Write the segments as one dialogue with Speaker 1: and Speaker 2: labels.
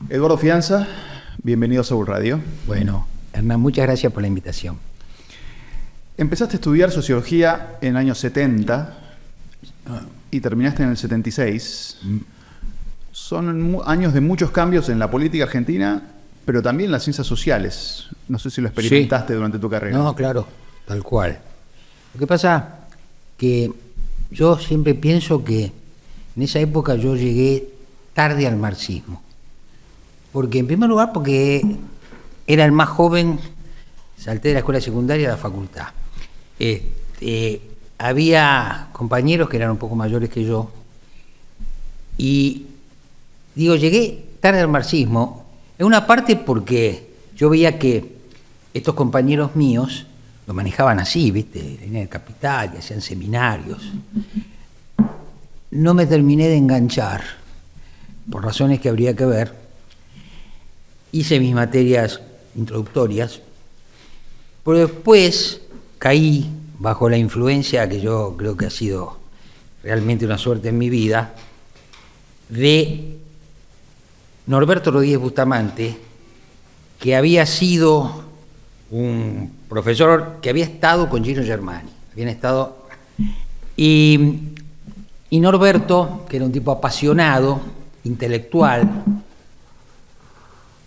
Speaker 1: Eduardo Fianza, bienvenido a Soul Radio.
Speaker 2: Bueno, Hernán, muchas gracias por la invitación.
Speaker 1: Empezaste a estudiar sociología en años 70 y terminaste en el 76. Son años de muchos cambios en la política argentina, pero también en las ciencias sociales. No sé si lo experimentaste durante tu carrera.
Speaker 2: No, claro, tal cual. Lo que pasa que yo siempre pienso que en esa época yo llegué tarde al marxismo. Porque, en primer lugar, porque era el más joven, salté de la escuela secundaria a la facultad. Había compañeros que eran un poco mayores que yo, y digo, llegué tarde al marxismo, en una parte porque yo veía que estos compañeros míos lo manejaban así, ¿viste? Venían del Capital y hacían seminarios. No me terminé de enganchar, por razones que habría que ver. Hice mis materias introductorias, pero después caí bajo la influencia, que yo creo que ha sido realmente una suerte en mi vida, de Norberto Rodríguez Bustamante, que había sido un profesor que había estado con Gino Germani. Habían estado, y Norberto, que era un tipo apasionado, intelectual,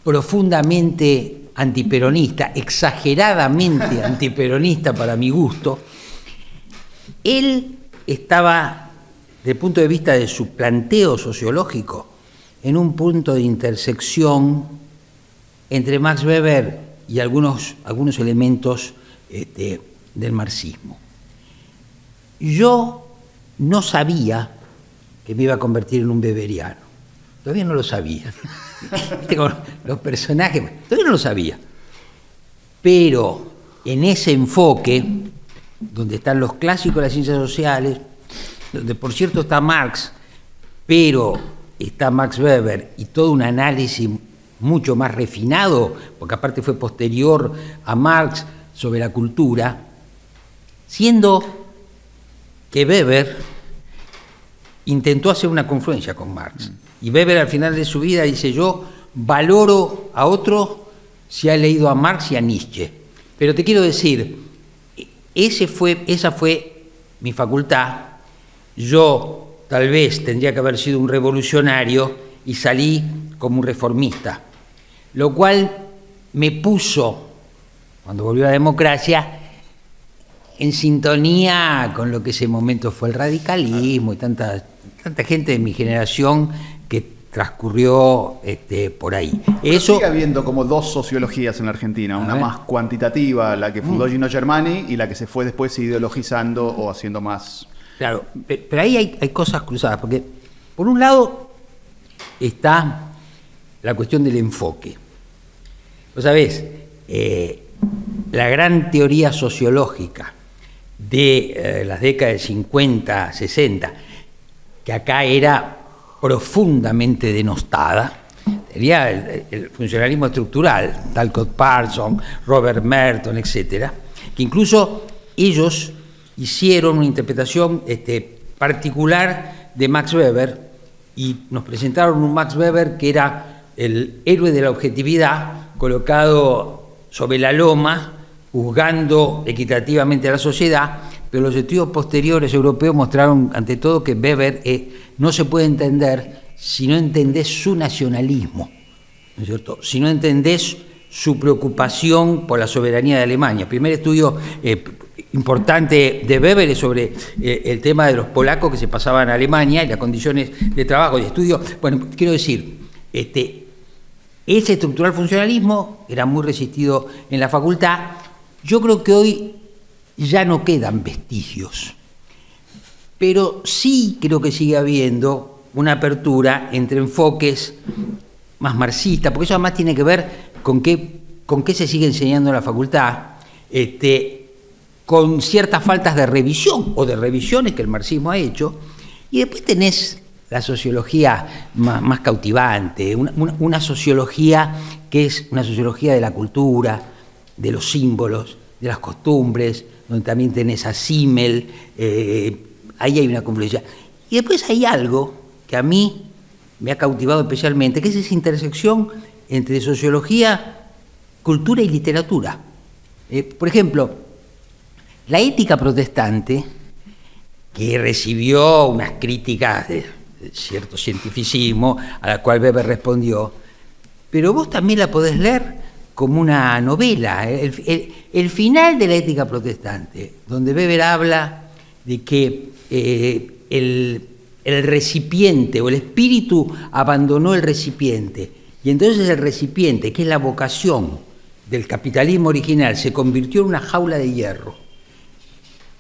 Speaker 2: profundamente antiperonista, exageradamente antiperonista para mi gusto, él estaba, desde el punto de vista de su planteo sociológico, en un punto de intersección entre Max Weber y algunos elementos del marxismo. Yo no sabía que me iba a convertir en un weberiano, todavía no lo sabía. Los personajes, todavía no lo sabía, pero en ese enfoque donde están los clásicos de las ciencias sociales, donde por cierto está Marx, pero está Max Weber y todo un análisis mucho más refinado, porque aparte fue posterior a Marx sobre la cultura, siendo que Weber intentó hacer una confluencia con Marx. Y Weber al final de su vida dice: yo valoro a otro si ha leído a Marx y a Nietzsche. Pero te quiero decir, esa fue mi facultad. Yo tal vez tendría que haber sido un revolucionario y salí como un reformista, lo cual me puso, cuando volvió la democracia, en sintonía con lo que ese momento fue el radicalismo y tanta gente de mi generación que transcurrió por ahí.
Speaker 1: Eso sigue habiendo como dos sociologías en la Argentina, una más cuantitativa, la que fundó Gino Germani, y la que se fue después ideologizando o haciendo más...
Speaker 2: Claro, pero ahí hay cosas cruzadas, porque por un lado está la cuestión del enfoque. Vos sabés, la gran teoría sociológica de las décadas del 50, 60, que acá era profundamente denostada, sería el funcionalismo estructural, Talcott Parsons, Robert Merton, etc., que incluso ellos hicieron una interpretación particular de Max Weber y nos presentaron un Max Weber que era el héroe de la objetividad colocado sobre la loma, juzgando equitativamente a la sociedad, pero los estudios posteriores europeos mostraron ante todo que Weber no se puede entender si no entendés su nacionalismo, ¿no es cierto? Si no entendés su preocupación por la soberanía de Alemania. El primer estudio importante de Weber es sobre el tema de los polacos que se pasaban a Alemania y las condiciones de trabajo y de estudio. Bueno, quiero decir, ese estructural funcionalismo era muy resistido en la facultad. Yo creo que hoy ya no quedan vestigios, pero sí creo que sigue habiendo una apertura entre enfoques más marxistas, porque eso además tiene que ver con qué se sigue enseñando en la facultad, con ciertas faltas de revisión o de revisiones que el marxismo ha hecho, y después tenés la sociología más cautivante, una sociología que es una sociología de la cultura, de los símbolos, de las costumbres, donde también tenés a Simmel, ahí hay una confluencia. Y después hay algo que a mí me ha cautivado especialmente, que es esa intersección entre sociología, cultura y literatura. Por ejemplo, la ética protestante, que recibió unas críticas de cierto cientificismo, a la cual Weber respondió, pero vos también la podés leer como una novela. El final de la ética protestante, donde Weber habla de que el recipiente o el espíritu abandonó el recipiente, y entonces el recipiente, que es la vocación del capitalismo original, se convirtió en una jaula de hierro,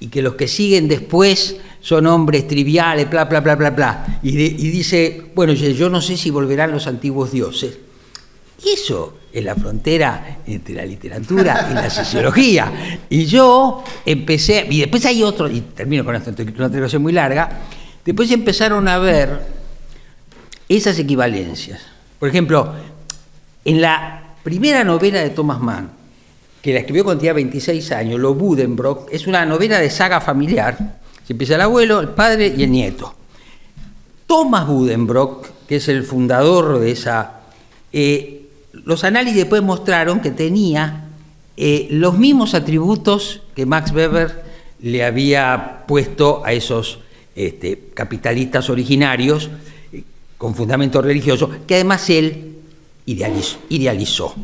Speaker 2: y que los que siguen después son hombres triviales, bla, bla, bla, bla, bla. Y dice, bueno, yo no sé si volverán los antiguos dioses. Y eso es la frontera entre la literatura y la sociología. Y yo empecé, y después hay otro, y termino con esto, una introducción muy larga, después empezaron a ver esas equivalencias. Por ejemplo, en la primera novela de Thomas Mann, que la escribió cuando tenía 26 años, Lo Buddenbrook, es una novela de saga familiar. Se empieza el abuelo, el padre y el nieto. Thomas Buddenbrook, que es el fundador de esa... los análisis después mostraron que tenía los mismos atributos que Max Weber le había puesto a esos capitalistas originarios con fundamento religioso, que además él idealizó.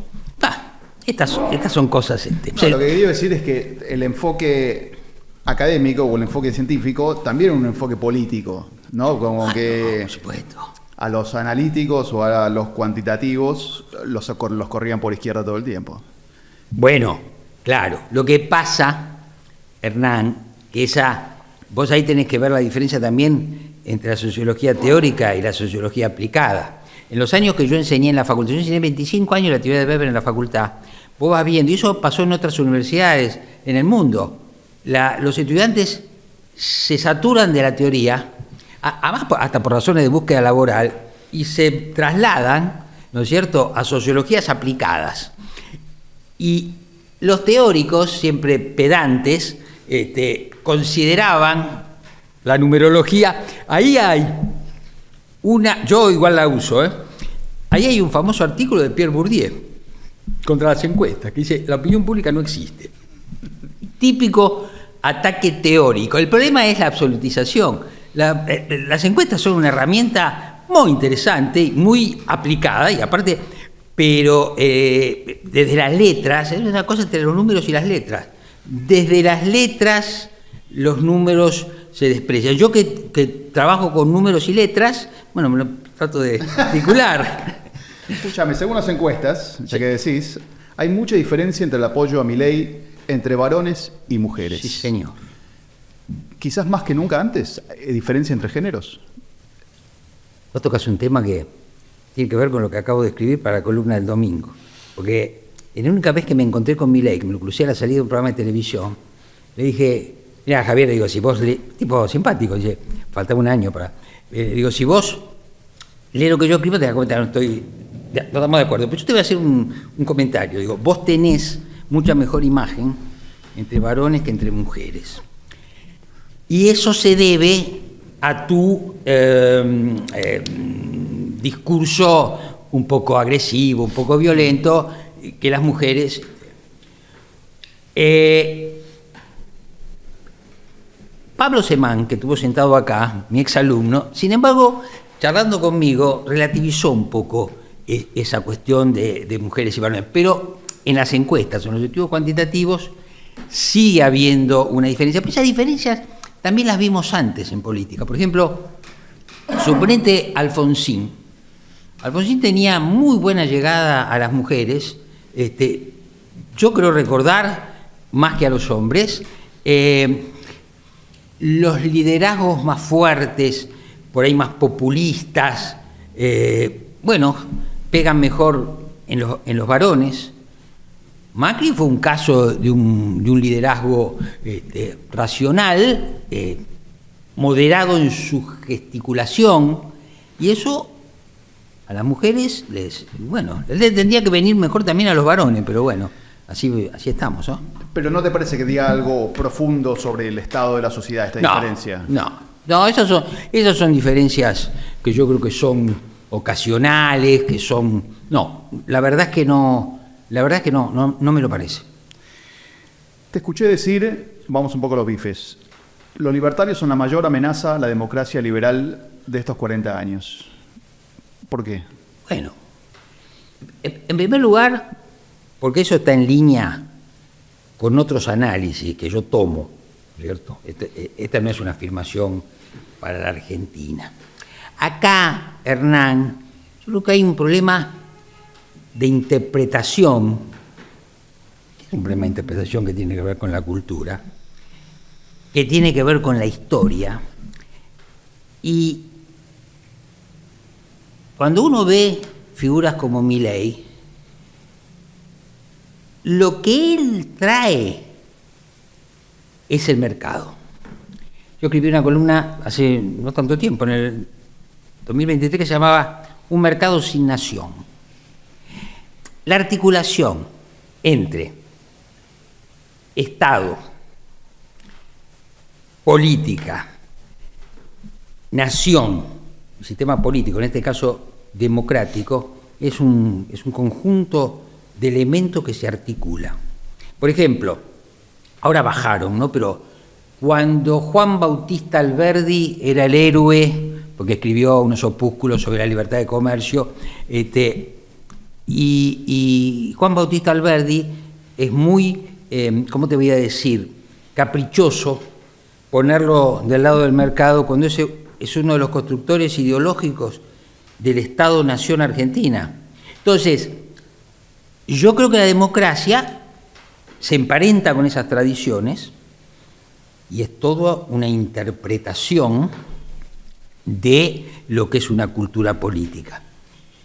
Speaker 2: Estas son cosas...
Speaker 1: No, lo que quería decir es que el enfoque académico o el enfoque científico también es un enfoque político, ¿no? Como que...
Speaker 2: No, por supuesto.
Speaker 1: A los analíticos o a los cuantitativos los corrían por izquierda todo el tiempo.
Speaker 2: Bueno, claro. Lo que pasa, Hernán, que vos ahí tenés que ver la diferencia también entre la sociología teórica y la sociología aplicada. En los años que yo enseñé en la facultad, yo enseñé 25 años la teoría de Weber en la facultad, vos vas viendo, y eso pasó en otras universidades en el mundo, los estudiantes se saturan de la teoría, además hasta por razones de búsqueda laboral, y se trasladan, ¿no es cierto?, a sociologías aplicadas. Y los teóricos, siempre pedantes, consideraban la numerología. Ahí hay yo igual la uso, ahí hay un famoso artículo de Pierre Bourdieu contra las encuestas, que dice, la opinión pública no existe. Típico ataque teórico. El problema es la absolutización. Las encuestas son una herramienta muy interesante, muy aplicada, y aparte, pero desde las letras, es una cosa entre los números y las letras. Desde las letras, los números se desprecian. Yo que trabajo con números y letras, bueno, me lo trato de articular.
Speaker 1: Escúchame, según las encuestas, ya que decís, hay mucha diferencia entre el apoyo a Milei entre varones y mujeres.
Speaker 2: Sí, señor.
Speaker 1: Quizás más que nunca antes, diferencia entre géneros.
Speaker 2: Vos tocas un tema que tiene que ver con lo que acabo de escribir para la columna del domingo. Porque la única vez que me encontré con Milei, que me lo crucé a la salida de un programa de televisión, le dije, mira, Javier, le digo, si vos, tipo simpático, dice, faltaba un año para... digo, si vos lees lo que yo escribo, te das cuenta, no estamos de acuerdo. Pero yo te voy a hacer un comentario. Digo, vos tenés mucha mejor imagen entre varones que entre mujeres. Y eso se debe a tu discurso un poco agresivo, un poco violento, que las mujeres... Pablo Semán, que estuvo sentado acá, mi exalumno, sin embargo, charlando conmigo, relativizó un poco esa cuestión de mujeres y varones, pero en las encuestas, en los estudios cuantitativos, sigue habiendo una diferencia. Pero esas diferencias también las vimos antes en política. Por ejemplo, suponete Alfonsín. Alfonsín tenía muy buena llegada a las mujeres, yo creo recordar, más que a los hombres, los liderazgos más fuertes, por ahí más populistas, pegan mejor en los varones. Macri fue un caso de un liderazgo racional, moderado en su gesticulación, y eso a las mujeres les tendría que venir mejor también a los varones, pero bueno, así estamos, ¿no?
Speaker 1: Pero ¿no te parece que diga algo profundo sobre el estado de la sociedad, esta diferencia?
Speaker 2: No, esas son diferencias que yo creo que son ocasionales, que son... No, la verdad es que no me lo parece.
Speaker 1: Te escuché decir, vamos un poco a los bifes, los libertarios son la mayor amenaza a la democracia liberal de estos 40 años. ¿Por qué?
Speaker 2: Bueno, en primer lugar, porque eso está en línea con otros análisis que yo tomo, ¿cierto? Esta no es una afirmación para la Argentina. Acá, Hernán, yo creo que hay un problema de interpretación, un problema de interpretación que tiene que ver con la cultura, que tiene que ver con la historia, y cuando uno ve figuras como Milei, lo que él trae es el mercado. Yo escribí una columna hace no tanto tiempo, en el 2023, que se llamaba Un mercado sin nación. La articulación entre Estado, política, nación, sistema político, en este caso democrático, es un conjunto de elementos que se articula. Por ejemplo, ahora bajaron, ¿no? Pero cuando Juan Bautista Alberdi era el héroe, porque escribió unos opúsculos sobre la libertad de comercio, y Juan Bautista Alberdi es muy, ¿cómo te voy a decir?, caprichoso ponerlo del lado del mercado cuando ese es uno de los constructores ideológicos del Estado-Nación Argentina. Entonces, yo creo que la democracia se emparenta con esas tradiciones y es toda una interpretación de lo que es una cultura política.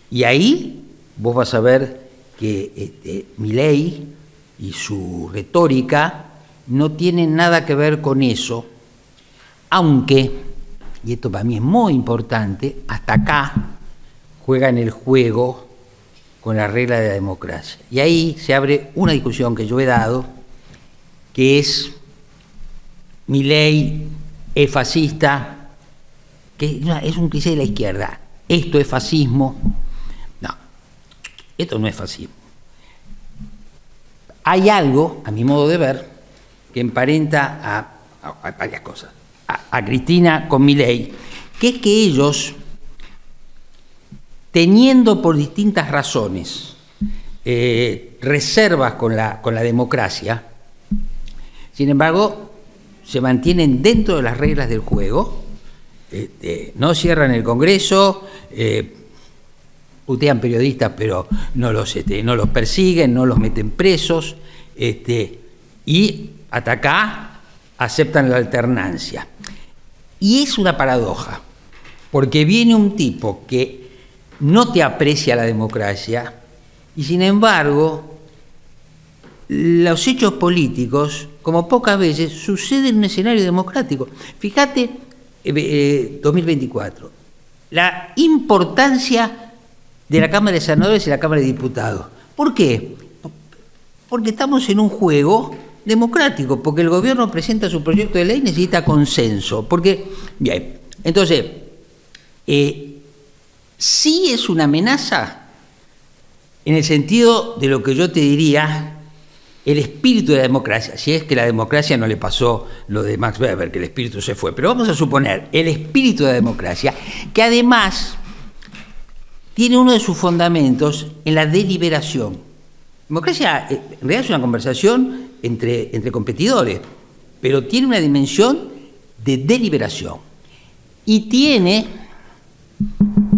Speaker 2: Y ahí vos vas a ver que Milei y su retórica no tienen nada que ver con eso, aunque, y esto para mí es muy importante, hasta acá juegan el juego con la regla de la democracia. Y ahí se abre una discusión que yo he dado, que es: Milei es fascista, que es un cliché de la izquierda. Esto es fascismo. No, esto no es fascismo. Hay algo, a mi modo de ver, que emparenta a varias cosas. A Cristina con Milei, que es que ellos, teniendo por distintas razones reservas con la democracia, sin embargo, se mantienen dentro de las reglas del juego, no cierran el Congreso, putean periodistas, pero no los persiguen, no los meten presos, y hasta acá aceptan la alternancia. Y es una paradoja, porque viene un tipo que no te aprecia la democracia y, sin embargo, los hechos políticos, como pocas veces, suceden en un escenario democrático. Fíjate, 2024, la importancia de la Cámara de Senadores y la Cámara de Diputados. ¿Por qué? Porque estamos en un juego democrático, porque el gobierno presenta su proyecto de ley y necesita consenso. Porque, bien, entonces, sí es una amenaza en el sentido de lo que yo te diría, el espíritu de la democracia, si es que la democracia no le pasó lo de Max Weber, que el espíritu se fue, pero vamos a suponer el espíritu de la democracia, que además tiene uno de sus fundamentos en la deliberación. Democracia en realidad es una conversación entre competidores, pero tiene una dimensión de deliberación y tiene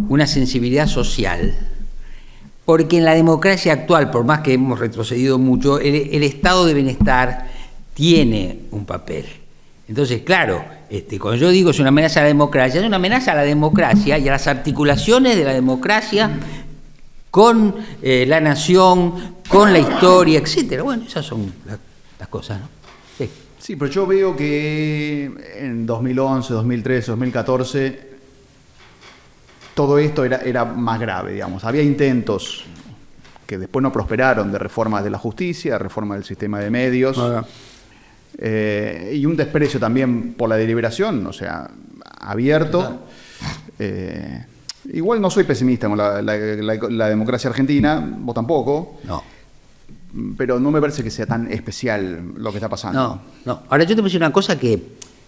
Speaker 2: una sensibilidad social, porque en la democracia actual, por más que hemos retrocedido mucho, el estado de bienestar tiene un papel. Entonces, claro, cuando yo digo es una amenaza a la democracia, es una amenaza a la democracia y a las articulaciones de la democracia con la nación, con la historia, etcétera. Bueno, esas son las cosas, ¿no? Sí.
Speaker 1: Sí, pero yo veo que en 2011, 2013, 2014... todo esto era más grave, digamos. Había intentos que después no prosperaron de reformas de la justicia, de reforma del sistema de medios, y un desprecio también por la deliberación, o sea, abierto. Igual no soy pesimista con la democracia argentina, vos tampoco.
Speaker 2: No.
Speaker 1: Pero no me parece que sea tan especial lo que está pasando.
Speaker 2: No, no. Ahora yo te voy a decir una cosa que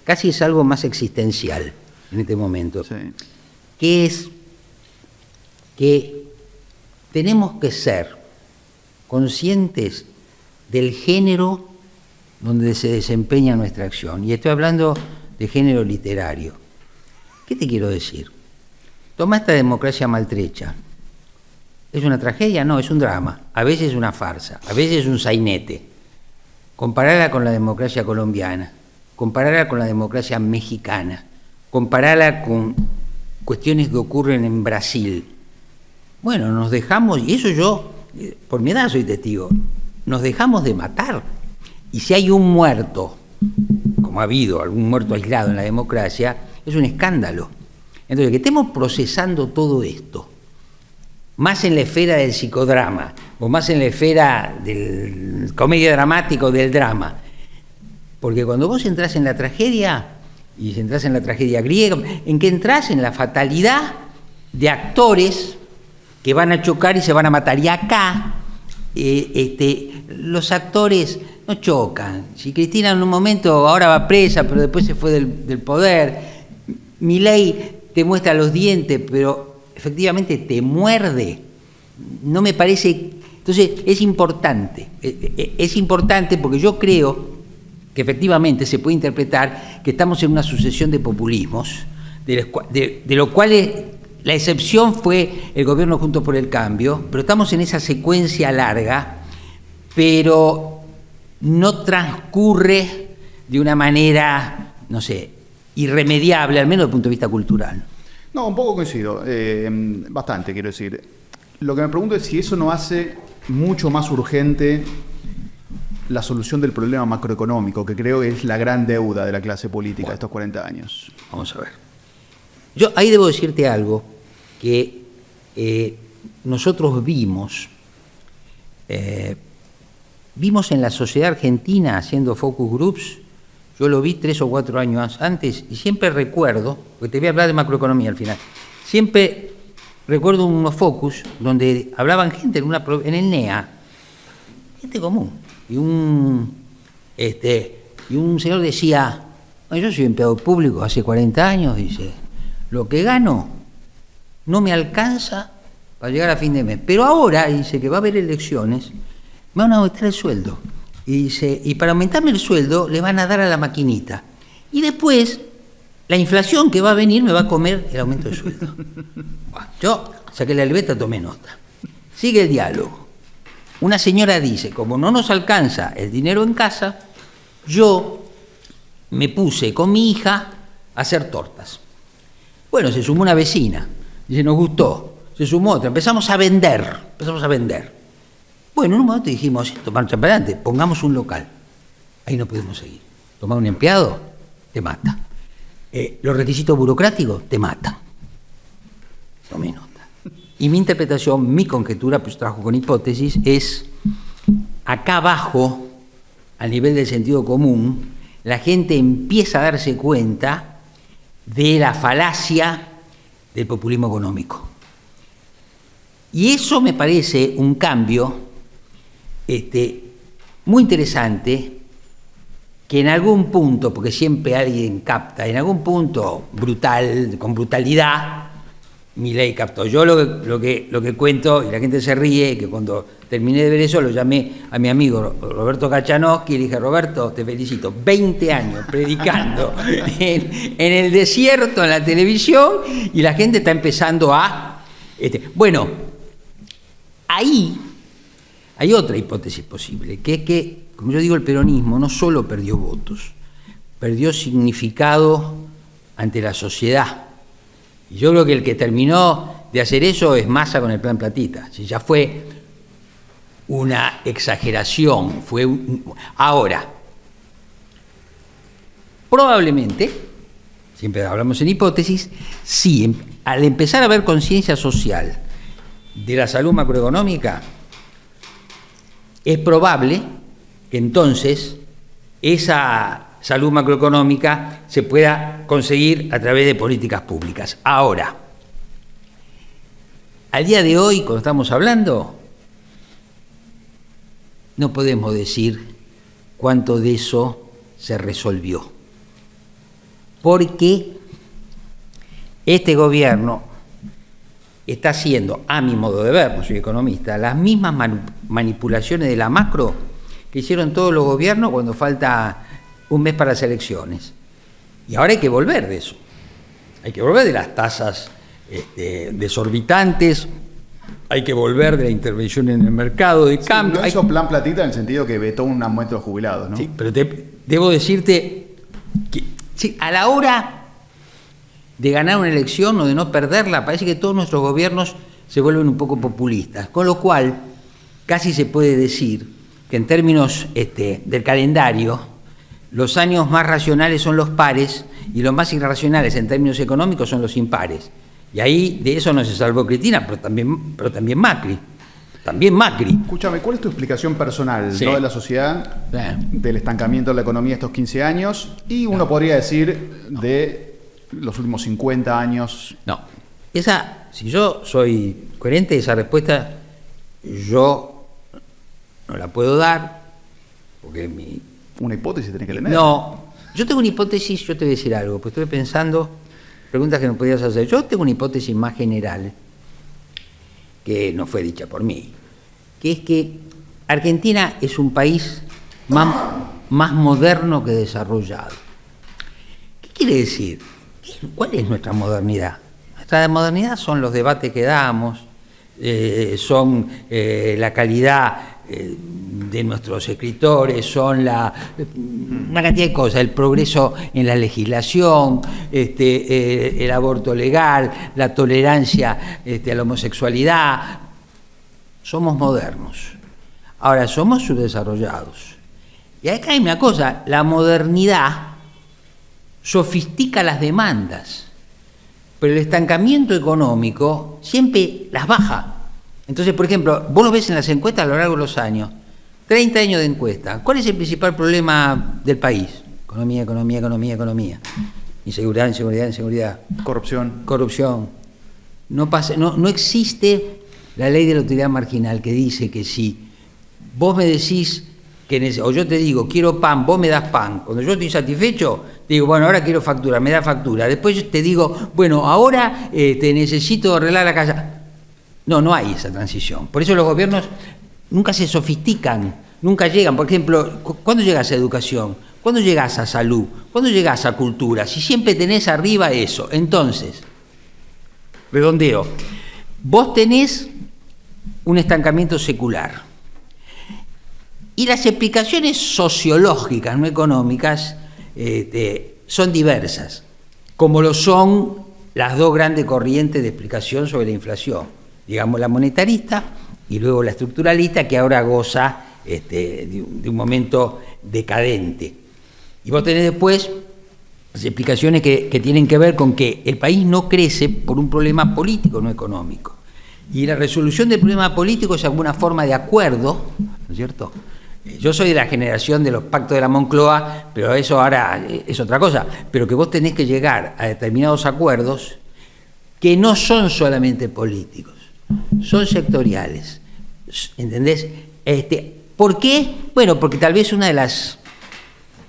Speaker 2: casi es algo más existencial en este momento.
Speaker 1: Sí.
Speaker 2: Que es que tenemos que ser conscientes del género donde se desempeña nuestra acción. Y estoy hablando de género literario. ¿Qué te quiero decir? Toma esta democracia maltrecha. ¿Es una tragedia? No, es un drama. A veces es una farsa, a veces es un sainete. Compararla con la democracia colombiana, compararla con la democracia mexicana, compararla con cuestiones que ocurren en Brasil. Bueno, nos dejamos, y eso yo, por mi edad soy testigo, nos dejamos de matar. Y si hay un muerto, como ha habido algún muerto aislado en la democracia, es un escándalo. Entonces, que estemos procesando todo esto, más en la esfera del psicodrama, o más en la esfera del comedia dramática o del drama. Porque cuando vos entrás en la tragedia, y entrás en la tragedia griega, en que entrás en la fatalidad de actores que van a chocar y se van a matar. Y acá, los actores no chocan. Si Cristina en un momento ahora va presa, pero después se fue del poder, Milei te muestra los dientes, pero efectivamente te muerde. No me parece. Entonces es importante porque yo creo que efectivamente se puede interpretar que estamos en una sucesión de populismos, de lo cual la excepción fue el gobierno Juntos por el Cambio, pero estamos en esa secuencia larga, pero no transcurre de una manera, no sé, irremediable, al menos desde el punto de vista cultural.
Speaker 1: No, un poco coincido, bastante quiero decir. Lo que me pregunto es si eso no hace mucho más urgente la solución del problema macroeconómico, que creo que es la gran deuda de la clase política de estos 40 años.
Speaker 2: Vamos a ver. Yo ahí debo decirte algo que nosotros vimos en la sociedad argentina haciendo focus groups. Yo lo vi 3 o 4 años antes y siempre recuerdo, porque te voy a hablar de macroeconomía al final, siempre recuerdo unos focus donde hablaban gente en el NEA, gente común, y un señor decía, yo soy empleado público hace 40 años, dice, lo que gano no me alcanza para llegar a fin de mes, pero ahora, dice, que va a haber elecciones, me van a aumentar el sueldo. Y dice, y para aumentarme el sueldo le van a dar a la maquinita. Y después, la inflación que va a venir me va a comer el aumento del sueldo. Bueno, yo saqué la libreta, tomé nota. Sigue el diálogo. Una señora dice, como no nos alcanza el dinero en casa, yo me puse con mi hija a hacer tortas. Bueno, se sumó una vecina. Dice, nos gustó. Se sumó otra. Empezamos a vender. Bueno, en un momento dijimos, esto marcha para adelante, pongamos un local. Ahí no podemos seguir. Tomar un empleado, te mata. Los requisitos burocráticos, te matan. Tomé nota. Y mi interpretación, mi conjetura, pues trabajo con hipótesis, es acá abajo, a nivel del sentido común, la gente empieza a darse cuenta de la falacia del populismo económico. Y eso me parece un cambio muy interesante, que en algún punto, porque siempre alguien capta, en algún punto con brutalidad, Milei captó. Yo lo que cuento, y la gente se ríe, que cuando terminé de ver eso lo llamé a mi amigo Roberto Kachanowski y le dije, Roberto, te felicito, 20 años predicando en el desierto, en la televisión, y la gente está empezando a... Bueno, ahí hay otra hipótesis posible, que es que, como yo digo, el peronismo no solo perdió votos, perdió significado ante la sociedad. Y yo creo que el que terminó de hacer eso es Massa con el plan Platita. Si ya fue una exageración, Ahora, probablemente, siempre hablamos en hipótesis, sí, al empezar a haber conciencia social de la salud macroeconómica, es probable que entonces esa salud macroeconómica se pueda conseguir a través de políticas públicas. Ahora, al día de hoy, cuando estamos hablando, no podemos decir cuánto de eso se resolvió. Porque este gobierno está haciendo, a mi modo de ver, no soy economista, las mismas manipulaciones de la macro que hicieron todos los gobiernos cuando falta un mes para las elecciones. Y ahora hay que volver de eso. Hay que volver de las tasas desorbitantes, hay que volver de la intervención en el mercado de cambio.
Speaker 1: No hizo plan platita en el sentido que vetó un aumento de los jubilados, ¿no?
Speaker 2: Sí, pero debo decirte que sí, a la hora de ganar una elección o de no perderla, parece que todos nuestros gobiernos se vuelven un poco populistas, con lo cual casi se puede decir que en términos del calendario, los años más racionales son los pares y los más irracionales en términos económicos son los impares. Y ahí de eso no se salvó Cristina, pero también Macri. También Macri.
Speaker 1: Escúchame, ¿cuál es tu explicación personal,
Speaker 2: Sí.
Speaker 1: ¿no? de la sociedad, del estancamiento de la economía estos 15 años y uno podría decir de los últimos 50 años?
Speaker 2: No. Si yo soy coherente, esa respuesta yo no la puedo dar, porque
Speaker 1: Una hipótesis tenés que tener.
Speaker 2: No, yo tengo una hipótesis, yo te voy a decir algo, pues estuve pensando, preguntas que no podías hacer. Yo tengo una hipótesis más general, que no fue dicha por mí, que es que Argentina es un país más moderno que desarrollado. ¿Qué quiere decir? ¿Cuál es nuestra modernidad? Nuestra modernidad son los debates que damos, son la calidad de nuestros escritores, son una cantidad de cosas, el progreso en la legislación, el aborto legal, la tolerancia a la homosexualidad. Somos modernos. Ahora, somos subdesarrollados. Y acá hay una cosa, la modernidad sofistica las demandas, pero el estancamiento económico siempre las baja. Entonces, por ejemplo, vos lo ves en las encuestas a lo largo de los años, 30 años de encuesta. ¿Cuál es el principal problema del país? Economía, economía, economía, economía. Inseguridad, inseguridad, inseguridad.
Speaker 1: Corrupción.
Speaker 2: Corrupción. No existe la ley de la utilidad marginal que dice que si vos me decís o yo te digo, quiero pan, vos me das pan. Cuando yo estoy satisfecho, te digo, bueno, ahora quiero factura, me da factura. Después yo te digo, bueno, ahora te necesito arreglar la casa. No hay esa transición. Por eso los gobiernos nunca se sofistican, nunca llegan. Por ejemplo, ¿cuándo llegas a educación? ¿Cuándo llegas a salud? ¿Cuándo llegas a cultura? Si siempre tenés arriba eso. Entonces, redondeo, vos tenés un estancamiento secular. Y las explicaciones sociológicas, no económicas, son diversas, como lo son las dos grandes corrientes de explicación sobre la inflación, digamos la monetarista y luego la estructuralista, que ahora goza de un momento decadente. Y vos tenés después las explicaciones que tienen que ver con que el país no crece por un problema político, no económico. Y la resolución del problema político es alguna forma de acuerdo, ¿no es cierto? Yo soy de la generación de los pactos de la Moncloa, pero eso ahora es otra cosa. Pero que vos tenés que llegar a determinados acuerdos que no son solamente políticos, son sectoriales. ¿Entendés? ¿Por qué? Bueno, porque tal vez una de las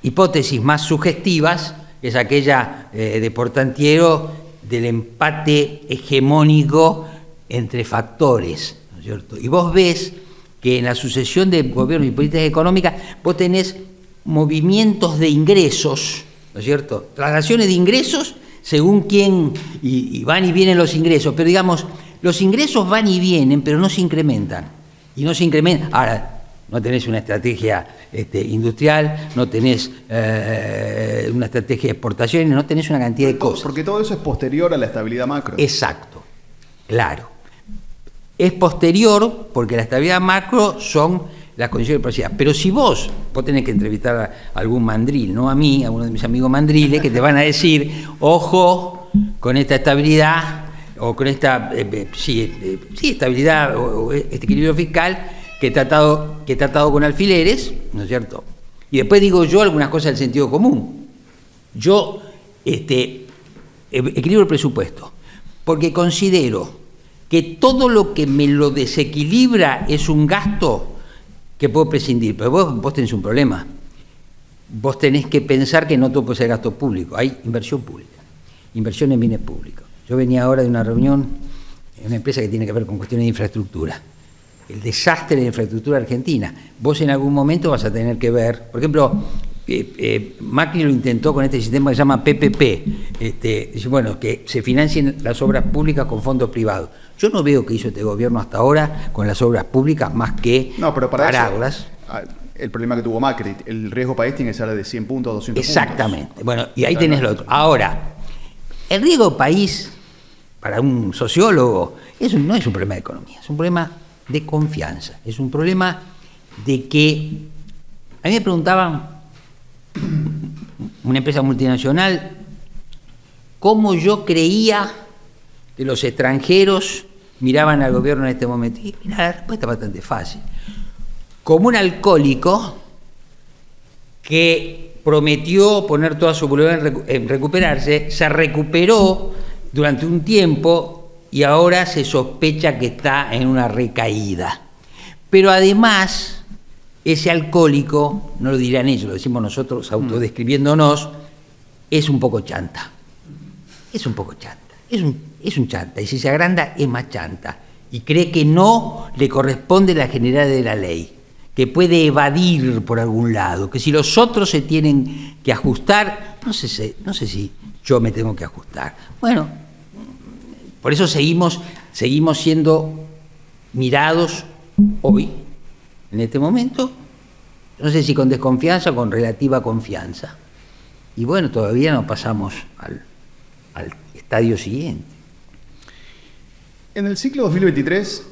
Speaker 2: hipótesis más sugestivas es aquella de Portantiero del empate hegemónico entre factores, ¿no es cierto? Y vos ves que en la sucesión de gobiernos y políticas económicas vos tenés movimientos de ingresos, ¿no es cierto? Traslaciones de ingresos según quién, y van y vienen los ingresos, pero digamos, los ingresos van y vienen, pero no se incrementan. Y no se incrementan. Ahora, no tenés una estrategia industrial, no tenés una estrategia de exportaciones, no tenés una cantidad de cosas.
Speaker 1: Porque todo eso es posterior a la estabilidad macro.
Speaker 2: Exacto, claro. Es posterior porque la estabilidad macro son las condiciones de propiedad. Pero si vos tenés que entrevistar a algún mandril, no a mí, a uno de mis amigos mandriles, que te van a decir, ojo con esta estabilidad, o con esta estabilidad o este equilibrio fiscal que he tratado con alfileres, ¿no es cierto? Y después digo yo algunas cosas del sentido común. Yo equilibro el presupuesto, porque considero que todo lo que me lo desequilibra es un gasto que puedo prescindir. Pero vos tenés un problema. Vos tenés que pensar que no todo puede ser gasto público. Hay inversión pública, inversión en bienes públicos. Yo venía ahora de una reunión en una empresa que tiene que ver con cuestiones de infraestructura. El desastre de infraestructura argentina. Vos en algún momento vas a tener que ver, por ejemplo, Macri lo intentó con este sistema que se llama PPP, bueno, que se financien las obras públicas con fondos privados. Yo no veo que hizo este gobierno hasta ahora con las obras públicas más que
Speaker 1: pero
Speaker 2: pararlas.
Speaker 1: El problema que tuvo Macri, el riesgo país tiene que ser de 100 puntos a 200
Speaker 2: Exactamente.
Speaker 1: puntos.
Speaker 2: Bueno, y ahí tenés lo otro. Ahora, el riesgo país, para un sociólogo, no es un problema de economía, es un problema de confianza. Es un problema de que... A mí me preguntaban, una empresa multinacional, cómo yo creía que los extranjeros miraban al gobierno en este momento. Y mira, la respuesta es bastante fácil. Como un alcohólico que prometió poner toda su voluntad en recuperarse, se recuperó durante un tiempo y ahora se sospecha que está en una recaída. Pero además, ese alcohólico, no lo dirán ellos, lo decimos nosotros autodescribiéndonos, es un poco chanta. Es un poco chanta. Es un chanta. Y si se agranda, es más chanta. Y cree que no le corresponde la generalidad de la ley, que puede evadir por algún lado, que si los otros se tienen que ajustar, no sé si yo me tengo que ajustar. Bueno, por eso seguimos siendo mirados hoy, en este momento, no sé si con desconfianza o con relativa confianza. Y bueno, todavía no pasamos al estadio siguiente.
Speaker 1: En el ciclo 2023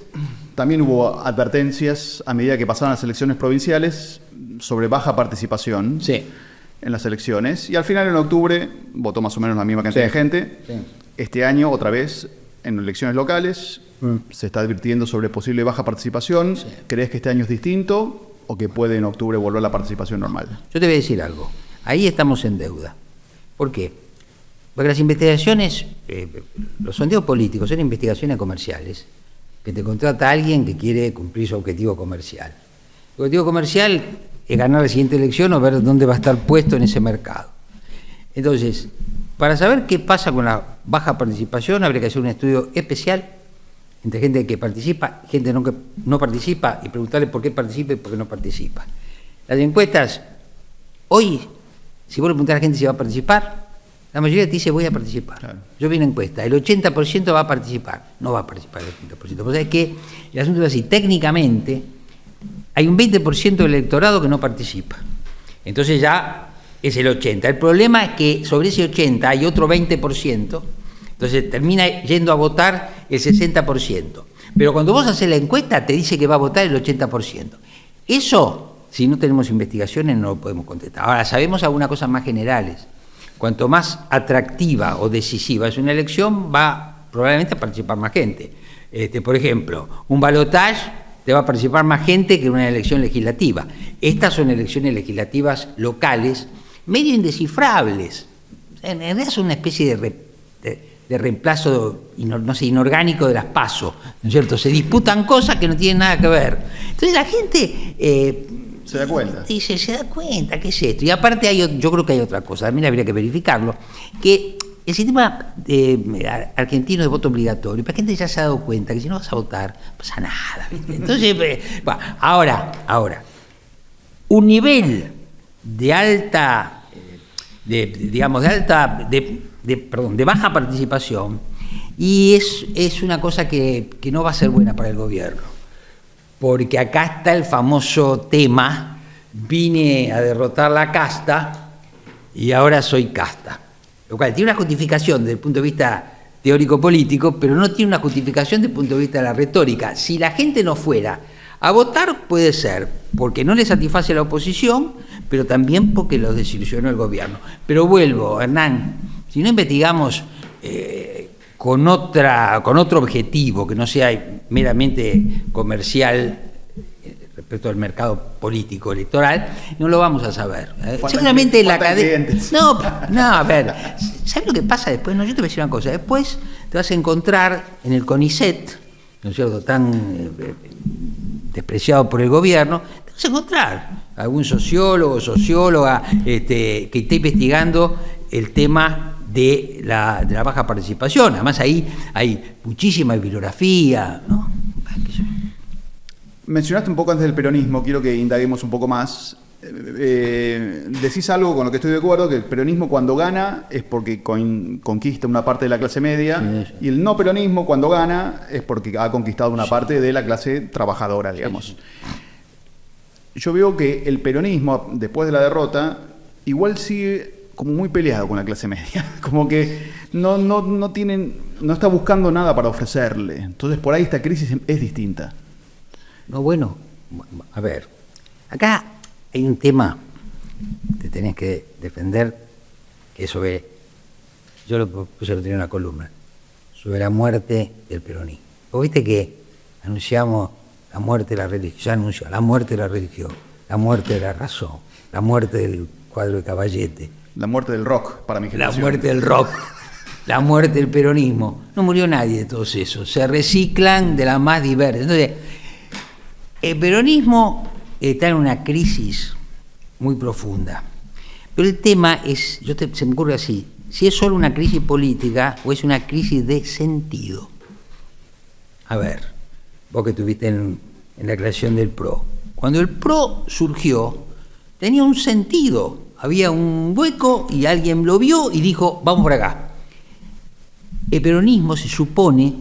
Speaker 1: también hubo advertencias a medida que pasaban las elecciones provinciales sobre baja participación en las elecciones. Y al final, en octubre, votó más o menos la misma cantidad de gente. Sí. Este año, otra vez, en elecciones locales, se está advirtiendo sobre posible baja participación. Sí. ¿Crees que este año es distinto o que puede en octubre volver la participación normal?
Speaker 2: Yo te voy a decir algo. Ahí estamos en deuda. ¿Por qué? Porque las investigaciones, los sondeos políticos son investigaciones comerciales, que te contrata alguien que quiere cumplir su objetivo comercial. El objetivo comercial es ganar la siguiente elección o ver dónde va a estar puesto en ese mercado. Entonces, para saber qué pasa con la baja participación, habría que hacer un estudio especial entre gente que participa y gente que no participa y preguntarle por qué participa y por qué no participa. Las encuestas, hoy, si vos le preguntás a la gente si va a participar, la mayoría te dice voy a participar. Claro. Yo vi una encuesta, el 80% va a participar, no va a participar el 80%. Pues es que el asunto es así, técnicamente hay un 20% del electorado que no participa. Entonces ya es el 80%. El problema es que sobre ese 80% hay otro 20%, entonces termina yendo a votar el 60%. Pero cuando vos haces la encuesta te dice que va a votar el 80%. Eso, si no tenemos investigaciones, no lo podemos contestar. Ahora, sabemos algunas cosas más generales. Cuanto más atractiva o decisiva es una elección, va probablemente a participar más gente. Por ejemplo, un balotaje te va a participar más gente que una elección legislativa. Estas son elecciones legislativas locales, medio indescifrables. En realidad son una especie de reemplazo, inorgánico de las PASO, ¿no es cierto? Se disputan cosas que no tienen nada que ver. Entonces la gente...
Speaker 1: ¿Se da cuenta?
Speaker 2: Dice, se da cuenta, ¿qué es esto? Y aparte yo creo que hay otra cosa, también habría que verificarlo, que el sistema argentino de voto obligatorio, la gente ya se ha dado cuenta que si no vas a votar, no pasa nada, ¿viste? Entonces, ahora, un nivel de alta, de baja participación, y es una cosa que no va a ser buena para el gobierno. Porque acá está el famoso tema, vine a derrotar la casta y ahora soy casta. Lo cual tiene una justificación desde el punto de vista teórico-político, pero no tiene una justificación desde el punto de vista de la retórica. Si la gente no fuera a votar, puede ser porque no le satisface a la oposición, pero también porque los desilusionó el gobierno. Pero vuelvo, Hernán, si no investigamos... con otro objetivo que no sea meramente comercial respecto al mercado político electoral, no lo vamos a saber. Seguramente la cadena... No, a ver, ¿sabes lo que pasa después? No, yo te voy a decir una cosa. Después te vas a encontrar en el CONICET ¿no es cierto?, tan despreciado por el gobierno, te vas a encontrar algún sociólogo, socióloga, que esté investigando el tema de la baja participación. Además ahí hay muchísima bibliografía, ¿no?
Speaker 1: Mencionaste un poco antes del peronismo, quiero que indaguemos un poco más. Decís algo con lo que estoy de acuerdo, que el peronismo cuando gana es porque conquista una parte de la clase media, sí. Y el no peronismo cuando gana es porque ha conquistado una parte de la clase trabajadora, digamos. Sí. Yo veo que el peronismo, después de la derrota, igual sigue como muy peleado con la clase media, como que no está buscando nada para ofrecerle. Entonces por ahí esta crisis es distinta.
Speaker 2: No, bueno, a ver, acá hay un tema que tenés que defender, que es sobre, yo lo puse el otro día en una columna, sobre la muerte del peronismo. Vos viste que anunciamos la muerte de la religión, ya anunció la muerte de la religión, la muerte de la razón, la muerte del cuadro de Caballete.
Speaker 1: La muerte del rock, para mi generación.
Speaker 2: La muerte del rock, la muerte del peronismo. No murió nadie de todos esos, se reciclan de las más diversas. Entonces, el peronismo está en una crisis muy profunda. Pero el tema es, se me ocurre así, si es solo una crisis política o es una crisis de sentido. A ver, vos que estuviste en la creación del PRO. Cuando el PRO surgió, tenía un sentido. Había un hueco y alguien lo vio y dijo, vamos por acá. El peronismo se supone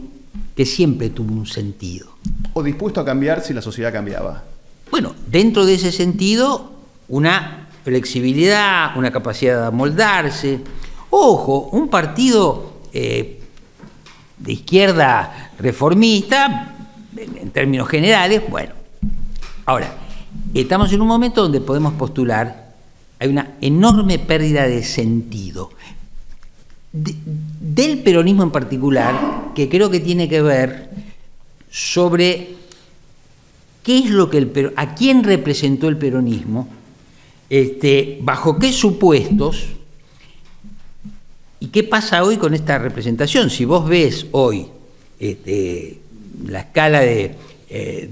Speaker 2: que siempre tuvo un sentido.
Speaker 1: O dispuesto a cambiar si la sociedad cambiaba.
Speaker 2: Bueno, dentro de ese sentido, una flexibilidad, una capacidad de amoldarse. Ojo, un partido de izquierda reformista, en términos generales, bueno. Ahora, estamos en un momento donde podemos postular, hay una enorme pérdida de sentido. Del peronismo en particular, que creo que tiene que ver sobre qué es lo que a quién representó el peronismo, bajo qué supuestos y qué pasa hoy con esta representación. Si vos ves hoy la escala de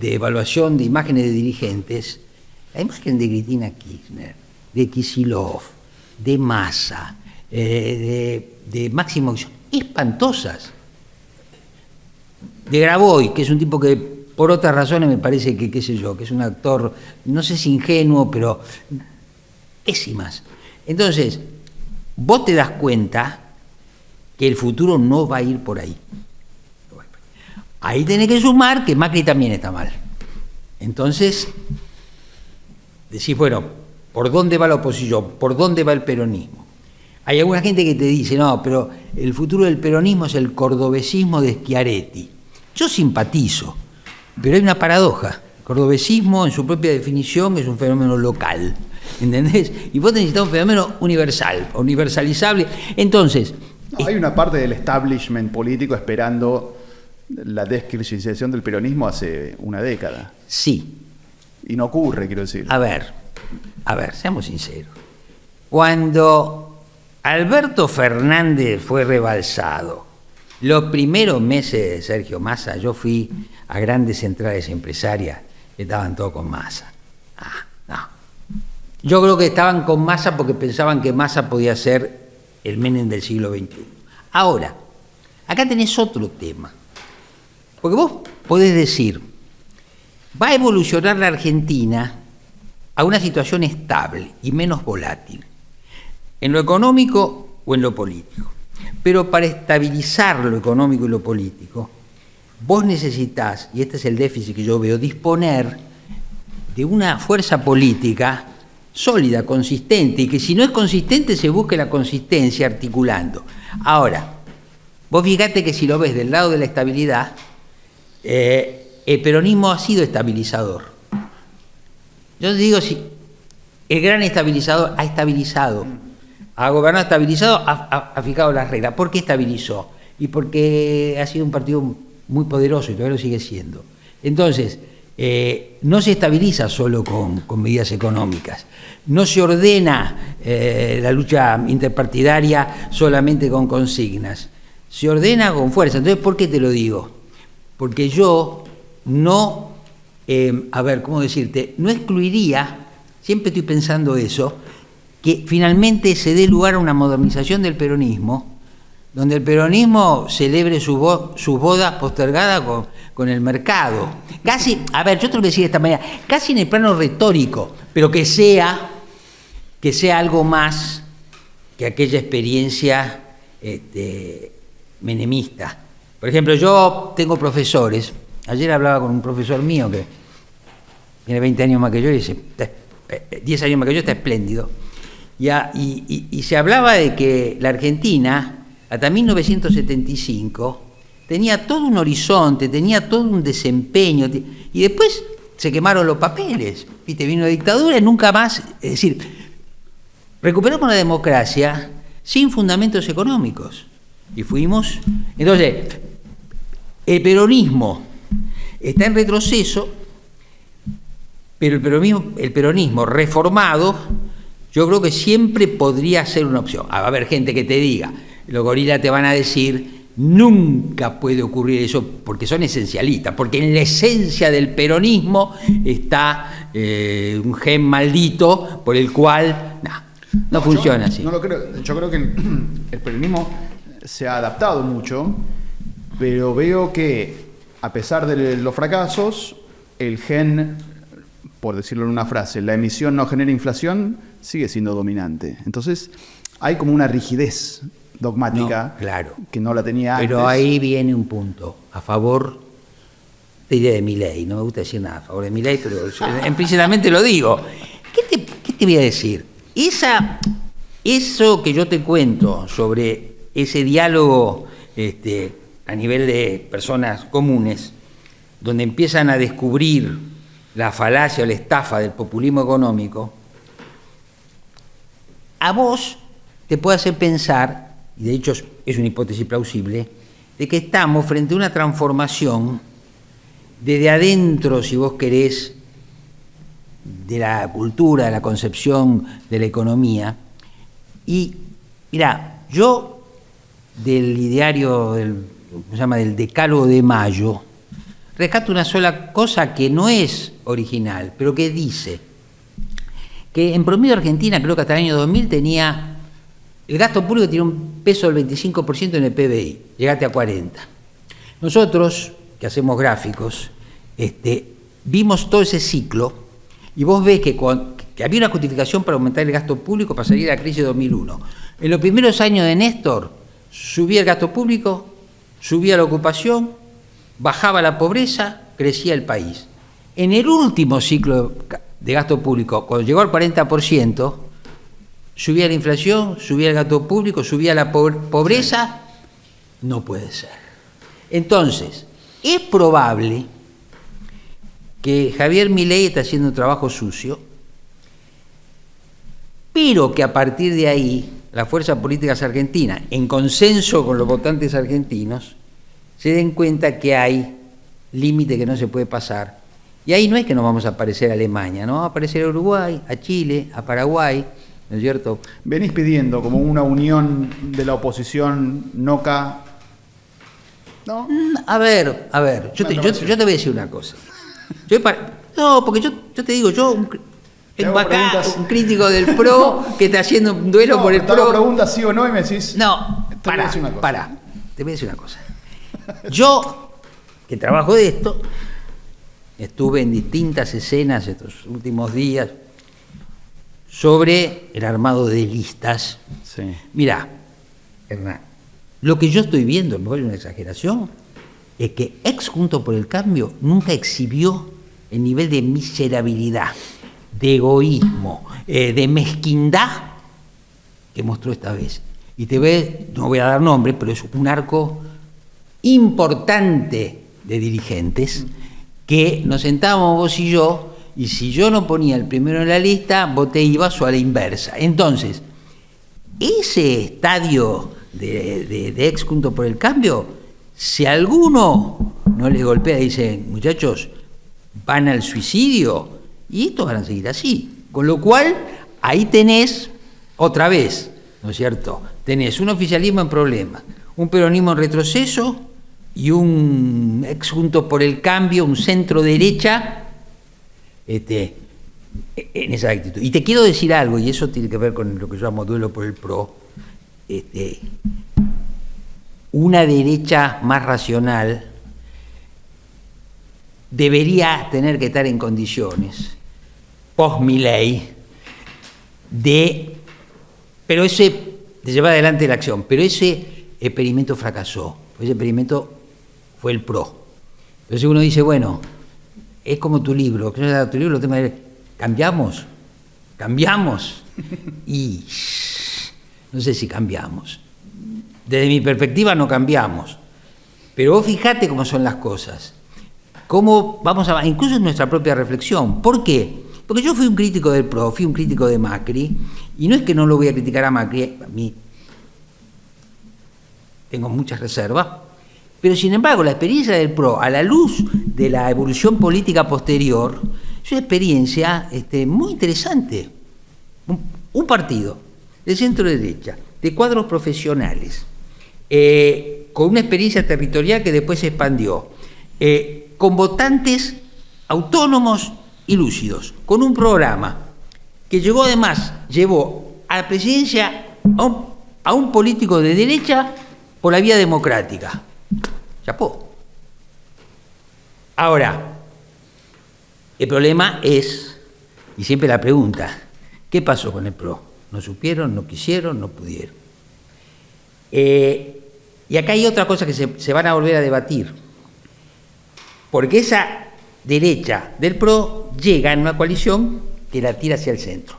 Speaker 2: evaluación de imágenes de dirigentes, la imagen de Cristina Kirchner, de Kicillof, de Massa, de Máximo, espantosas. De Graboy, que es un tipo que por otras razones me parece que, qué sé yo, que es un actor, no sé si ingenuo, pero pésimas. Entonces, vos te das cuenta que el futuro no va a ir por ahí. Ahí tenés que sumar que Macri también está mal. Entonces, decís, bueno, ¿por dónde va la oposición? ¿Por dónde va el peronismo? Hay alguna gente que te dice, no, pero el futuro del peronismo es el cordobesismo de Schiaretti. Yo simpatizo, pero hay una paradoja. El cordobesismo, en su propia definición, es un fenómeno local, ¿entendés? Y vos necesitas un fenómeno universal, universalizable. Entonces...
Speaker 1: No, hay una parte del establishment político esperando la descristianización del peronismo hace una década.
Speaker 2: Sí.
Speaker 1: Y no ocurre, quiero decir.
Speaker 2: A ver, seamos sinceros. Cuando Alberto Fernández fue rebalsado, los primeros meses de Sergio Massa, yo fui a grandes centrales empresarias, estaban todos con Massa. No. Yo creo que estaban con Massa porque pensaban que Massa podía ser el Menem del siglo XXI. Ahora, acá tenés otro tema. Porque vos podés decir, va a evolucionar la Argentina a una situación estable y menos volátil, en lo económico o en lo político. Pero para estabilizar lo económico y lo político, vos necesitás, y este es el déficit que yo veo, disponer de una fuerza política sólida, consistente, y que si no es consistente se busque la consistencia articulando. Ahora, vos fíjate que si lo ves del lado de la estabilidad, el peronismo ha sido estabilizador. Yo te digo, si el gran estabilizador ha estabilizado, ha gobernado estabilizado, ha fijado las reglas. ¿Por qué estabilizó? Y porque ha sido un partido muy poderoso y todavía lo sigue siendo. Entonces, no se estabiliza solo con medidas económicas, no se ordena la lucha interpartidaria solamente con consignas, se ordena con fuerza. Entonces, ¿por qué te lo digo? porque yo no, ¿cómo decirte? No excluiría, siempre estoy pensando eso, que finalmente se dé lugar a una modernización del peronismo, donde el peronismo celebre sus bodas postergadas con el mercado. Casi, yo te lo voy a decir de esta manera, casi en el plano retórico, pero que sea algo más que aquella experiencia menemista. Por ejemplo, yo tengo profesores, ayer hablaba con un profesor mío que tiene 20 años más que yo y dice, 10 años más que yo, está espléndido. Y se hablaba de que la Argentina, hasta 1975, tenía todo un horizonte, tenía todo un desempeño, y después se quemaron los papeles, ¿viste? Vino la dictadura y nunca más, es decir, recuperamos la democracia sin fundamentos económicos, y fuimos, entonces, el peronismo está en retroceso, pero el peronismo reformado, yo creo que siempre podría ser una opción. Va a haber gente que te diga, los gorilas te van a decir, nunca puede ocurrir eso, porque son esencialistas, porque en la esencia del peronismo está un gen maldito por el cual no funciona así.
Speaker 1: No lo creo. Yo creo que el peronismo se ha adaptado mucho, pero veo que a pesar de los fracasos, el gen, por decirlo en una frase, la emisión no genera inflación, sigue siendo dominante. Entonces hay como una rigidez dogmática,
Speaker 2: claro,
Speaker 1: que no la tenía antes.
Speaker 2: Pero ahí viene un punto a favor de idea de Milei. No me gusta decir nada a favor de Milei, pero implícitamente lo digo. ¿Qué te voy a decir? Eso que yo te cuento sobre ese diálogo a nivel de personas comunes, donde empiezan a descubrir la falacia o la estafa del populismo económico, a vos te puede hacer pensar, y de hecho es una hipótesis plausible, de que estamos frente a una transformación desde adentro, si vos querés, de la cultura, de la concepción de la economía. Y mirá, yo del ideario, del Decálogo de Mayo, rescato una sola cosa que no es original, pero que dice que en promedio Argentina, creo que hasta el año 2000 tenía, el gasto público tiene un peso del 25% en el PBI, llegaste a 40%. Nosotros, que hacemos gráficos, vimos todo ese ciclo y vos ves que había una justificación para aumentar el gasto público para salir de la crisis de 2001. En los primeros años de Néstor, subía el gasto público, subía la ocupación, bajaba la pobreza, crecía el país. En el último ciclo de gasto público, cuando llegó al 40%, subía la inflación, subía el gasto público, subía la pobreza. No puede ser. Entonces, es probable que Javier Milei está haciendo un trabajo sucio, pero que a partir de ahí las fuerzas políticas argentinas, en consenso con los votantes argentinos, se den cuenta que hay límite que no se puede pasar. Y ahí no es que nos vamos a parecer a Alemania, ¿no? Vamos a parecer a Uruguay, a Chile, a Paraguay, ¿no es cierto?
Speaker 1: Venís pidiendo como una unión de la oposición NOCA, ¿no?
Speaker 2: A ver, yo te voy a decir una cosa. Porque yo te digo, tengo acá un crítico del PRO que está haciendo un duelo por el PRO.
Speaker 1: Te hago preguntas sí o no y me decís...
Speaker 2: No, te voy a decir una cosa. Yo, que trabajo de esto, estuve en distintas escenas estos últimos días sobre el armado de listas.
Speaker 1: Sí.
Speaker 2: Mirá, Hernán, lo que yo estoy viendo, a lo mejor es una exageración, es que Juntos por el Cambio nunca exhibió el nivel de miserabilidad, de egoísmo, de mezquindad que mostró esta vez. Y no voy a dar nombre, pero es un arco importante de dirigentes que nos sentábamos vos y yo, y si yo no ponía el primero en la lista, vos te ibas o a la inversa. Entonces, ese estadio de Juntos por el Cambio, si alguno no les golpea y dice, muchachos, van al suicidio, y estos van a seguir así. Con lo cual, ahí tenés, otra vez, ¿no es cierto? Tenés un oficialismo en problemas, un peronismo en retroceso y un ex Juntos por el Cambio, un centro derecha, en esa actitud. Y te quiero decir algo, y eso tiene que ver con lo que yo llamo duelo por el PRO. Una derecha más racional debería tener que estar en condiciones, post-Milei, de llevar adelante la acción. Pero ese experimento fracasó. Ese experimento fue el PRO. Entonces uno dice, bueno, es como tu libro, tu libro lo tengo que leer. ¿Cambiamos? Y no sé si cambiamos. Desde mi perspectiva no cambiamos. Pero vos fijate cómo son las cosas. Cómo vamos a, incluso en nuestra propia reflexión. ¿Por qué? Porque yo fui un crítico del PRO, fui un crítico de Macri, y no es que no lo voy a criticar a Macri, a mí tengo muchas reservas, pero sin embargo la experiencia del PRO, a la luz de la evolución política posterior, es una experiencia muy interesante. Un partido de centro derecha, de cuadros profesionales, con una experiencia territorial que después se expandió, con votantes autónomos y lúcidos, con un programa que llevó a la presidencia a un político de derecha por la vía democrática. Chapó. Ahora, el problema es, y siempre la pregunta, ¿qué pasó con el PRO? ¿No supieron, no quisieron, no pudieron? Y acá hay otra cosa que se van a volver a debatir, porque esa derecha del PRO llega en una coalición que la tira hacia el centro.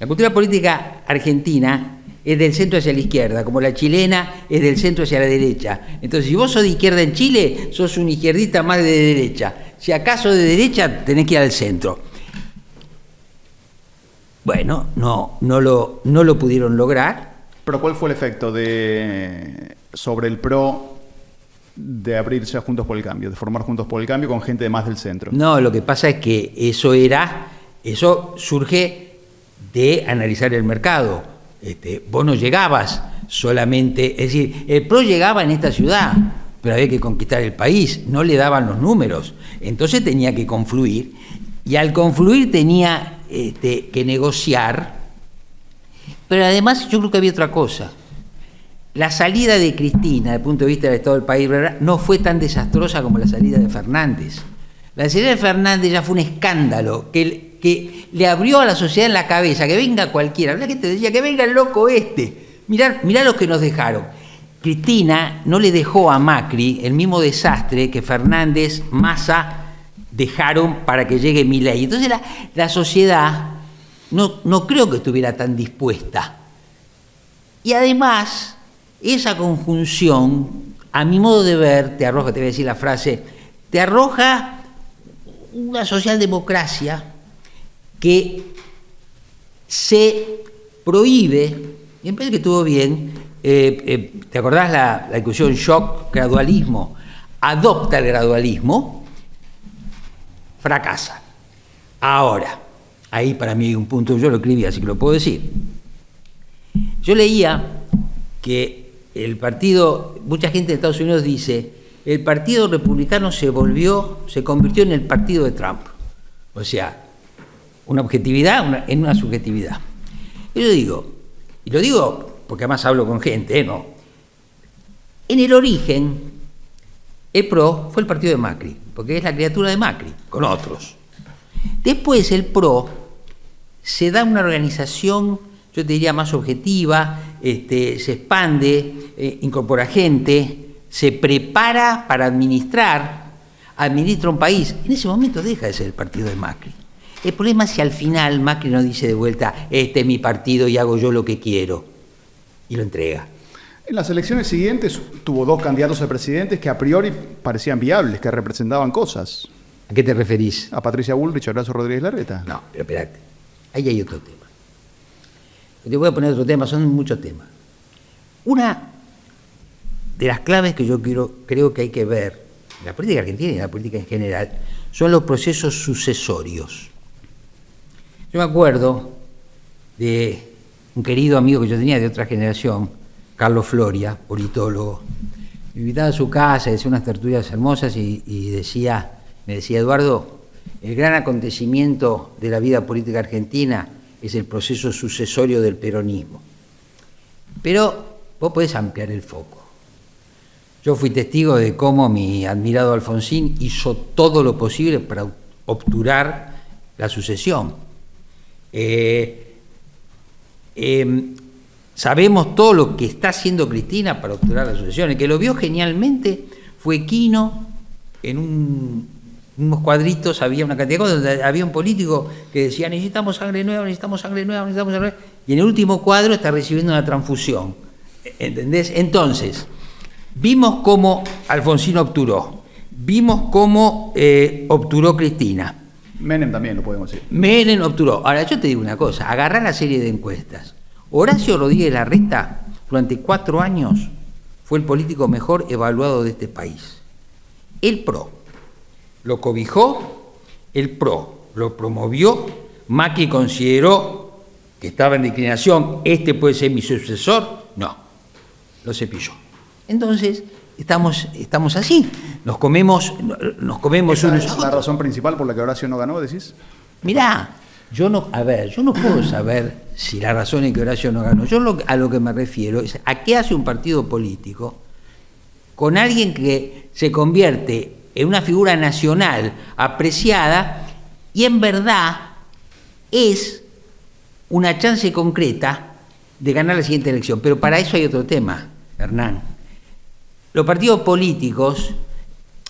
Speaker 2: La cultura política argentina es del centro hacia la izquierda, como la chilena es del centro hacia la derecha. Entonces, si vos sos de izquierda en Chile, sos un izquierdista más de derecha. Si acaso de derecha, tenés que ir al centro. Bueno, no lo pudieron lograr.
Speaker 1: ¿Pero cuál fue el efecto sobre el PRO de abrirse a Juntos por el Cambio, de formar Juntos por el Cambio con gente más del centro?
Speaker 2: No, lo que pasa es que eso surge de analizar el mercado. Vos no llegabas solamente, es decir, el PRO llegaba en esta ciudad, pero había que conquistar el país, no le daban los números, entonces tenía que confluir, y al confluir tenía que negociar, pero además yo creo que había otra cosa. La salida de Cristina, desde el punto de vista del Estado del país, no fue tan desastrosa como la salida de Fernández. La salida de Fernández ya fue un escándalo que le abrió a la sociedad en la cabeza, que venga cualquiera. La gente decía, que venga el loco mirá lo que nos dejaron. Cristina no le dejó a Macri el mismo desastre que Fernández, Massa dejaron para que llegue Milei. Entonces la sociedad no creo que estuviera tan dispuesta. Y además, esa conjunción, a mi modo de ver, te voy a decir la frase, te arroja una socialdemocracia que se prohíbe, y me parece que estuvo bien, ¿te acordás la discusión shock, gradualismo? Adopta el gradualismo, fracasa. Ahora, ahí para mí hay un punto, yo lo escribí, así que lo puedo decir. Yo leía que el partido, mucha gente de Estados Unidos dice, el partido republicano se convirtió en el partido de Trump. O sea, una objetividad en una subjetividad. Y yo digo, y lo digo porque además hablo con gente, ¿no? En el origen, el PRO fue el partido de Macri, porque es la criatura de Macri, con otros. Después el PRO se da una organización, yo te diría más objetiva, se expande, incorpora gente, se prepara para administra un país. En ese momento deja de ser el partido de Macri. El problema es si al final Macri no dice de vuelta, este es mi partido y hago yo lo que quiero, y lo entrega.
Speaker 1: En las elecciones siguientes tuvo dos candidatos a presidentes que a priori parecían viables, que representaban cosas.
Speaker 2: ¿A qué te referís?
Speaker 1: ¿A Patricia Bullrich y a Horacio Rodríguez Larreta?
Speaker 2: No, pero espérate, ahí hay otro tema. Te voy a poner otro tema, son muchos temas. Una de las claves que yo creo que hay que ver en la política argentina y en la política en general son los procesos sucesorios. Yo me acuerdo de un querido amigo que yo tenía de otra generación, Carlos Floria, politólogo, Me invitaba a su casa, decía unas tertulias hermosas y me decía, Eduardo, el gran acontecimiento de la vida política argentina es el proceso sucesorio del peronismo. Pero vos podés ampliar el foco. Yo fui testigo de cómo mi admirado Alfonsín hizo todo lo posible para obturar la sucesión. Sabemos todo lo que está haciendo Cristina para obturar la sucesión. El que lo vio genialmente fue Quino. En unos cuadritos había una cantidad de cosas, donde había un político que decía necesitamos sangre nueva, necesitamos sangre nueva, necesitamos sangre nueva, y en el último cuadro está recibiendo una transfusión. ¿Entendés? Entonces, vimos cómo Alfonsín obturó, vimos cómo obturó Cristina.
Speaker 1: Menem también lo podemos decir.
Speaker 2: Menem obturó. Ahora, yo te digo una cosa, agarrá la serie de encuestas. Horacio Rodríguez Larreta, durante 4 años, fue el político mejor evaluado de este país. El PRO lo cobijó, el PRO lo promovió, Macri consideró que estaba en declinación, este puede ser mi sucesor, no, lo cepilló. Entonces, estamos así, nos comemos
Speaker 1: ¿Esa
Speaker 2: unos
Speaker 1: es
Speaker 2: a
Speaker 1: la
Speaker 2: otros.
Speaker 1: razón principal por la que Horacio no ganó, decís?
Speaker 2: Mirá, yo no puedo saber si la razón es que Horacio no ganó. A lo que me refiero es a qué hace un partido político con alguien que se convierte en una figura nacional apreciada y en verdad es una chance concreta de ganar la siguiente elección. Pero para eso hay otro tema, Hernán. Los partidos políticos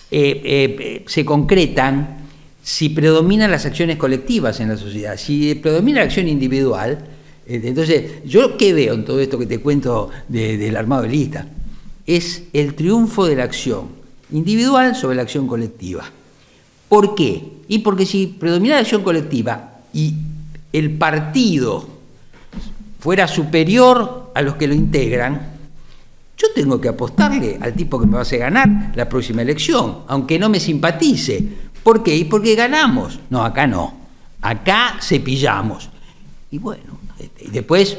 Speaker 2: se concretan si predominan las acciones colectivas en la sociedad. Si predomina la acción individual, entonces, ¿yo qué veo en todo esto que te cuento del armado de lista? Es el triunfo de la acción individual sobre la acción colectiva. ¿Por qué? Y porque si predomina la acción colectiva y el partido fuera superior a los que lo integran, yo tengo que apostarle al tipo que me va a hacer ganar la próxima elección, aunque no me simpatice. ¿Por qué? Y porque ganamos. No, acá no. Acá cepillamos. Y bueno, y después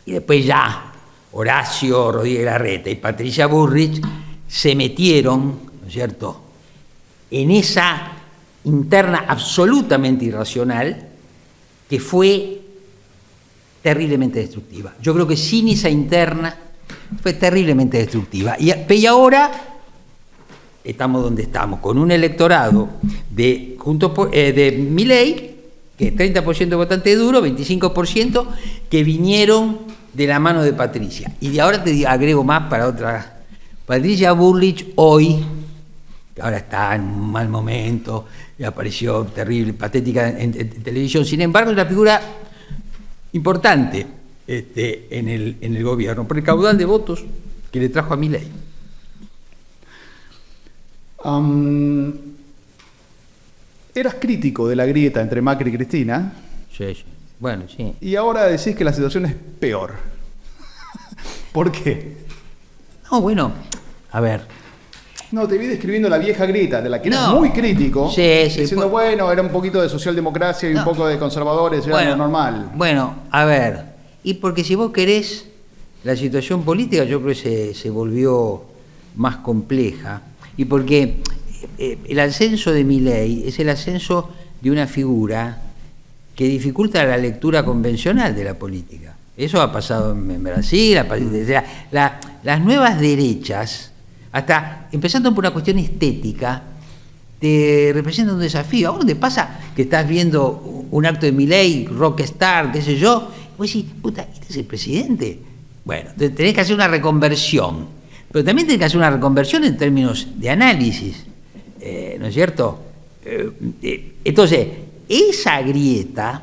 Speaker 2: ya Horacio Rodríguez Larreta y Patricia Bullrich se metieron, ¿no es cierto?, en esa interna absolutamente irracional que fue terriblemente destructiva. Yo creo que sin esa interna fue terriblemente destructiva. Y ahora estamos donde estamos, con un electorado de Milei, que es 30% votante duro, 25% que vinieron de la mano de Patricia. Y de ahora te agrego más para otra. Patricia Bullrich hoy, que ahora está en un mal momento, le apareció terrible, patética en televisión, sin embargo es una figura importante en el gobierno, por el caudal de votos que le trajo a Milei.
Speaker 1: Eras crítico de la grieta entre Macri y Cristina.
Speaker 2: Sí. Bueno, sí.
Speaker 1: Y ahora decís que la situación es peor. ¿Por qué?
Speaker 2: No, bueno, a ver.
Speaker 1: No, te vi describiendo la vieja grieta, de la que eras
Speaker 2: No.
Speaker 1: muy crítico.
Speaker 2: Sí,
Speaker 1: diciendo, bueno, era un poquito de socialdemocracia y un poco de conservadores, era lo normal.
Speaker 2: Bueno, a ver. Y porque si vos querés, la situación política yo creo que se volvió más compleja. Y porque el ascenso de Milei es el ascenso de una figura que dificulta la lectura convencional de la política. Eso ha pasado en Brasil, las nuevas derechas, hasta empezando por una cuestión estética, te representan un desafío. ¿A vos te pasa que estás viendo un acto de Milei, rockstar, qué sé yo, y vos decís, puta, ¿este es el presidente? Bueno, tenés que hacer una reconversión, pero también tenés que hacer una reconversión en términos de análisis, ¿no es cierto? Entonces, esa grieta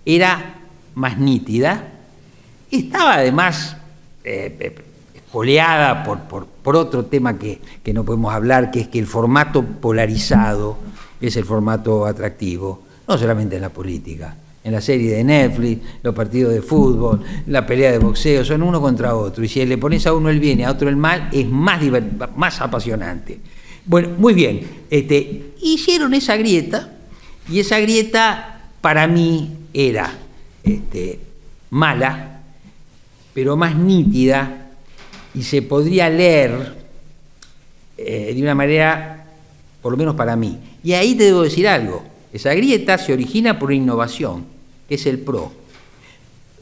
Speaker 2: era más nítida, estaba además espoleada por otro tema que no podemos hablar, que es que el formato polarizado es el formato atractivo, no solamente en la política, en la serie de Netflix, los partidos de fútbol, la pelea de boxeo, son uno contra otro, y si le pones a uno el bien y a otro el mal, es más apasionante. Bueno, muy bien, hicieron esa grieta, y esa grieta para mí era mala, pero más nítida y se podría leer de una manera, por lo menos para mí. Y ahí te debo decir algo. Esa grieta se origina por una innovación, que es el PRO.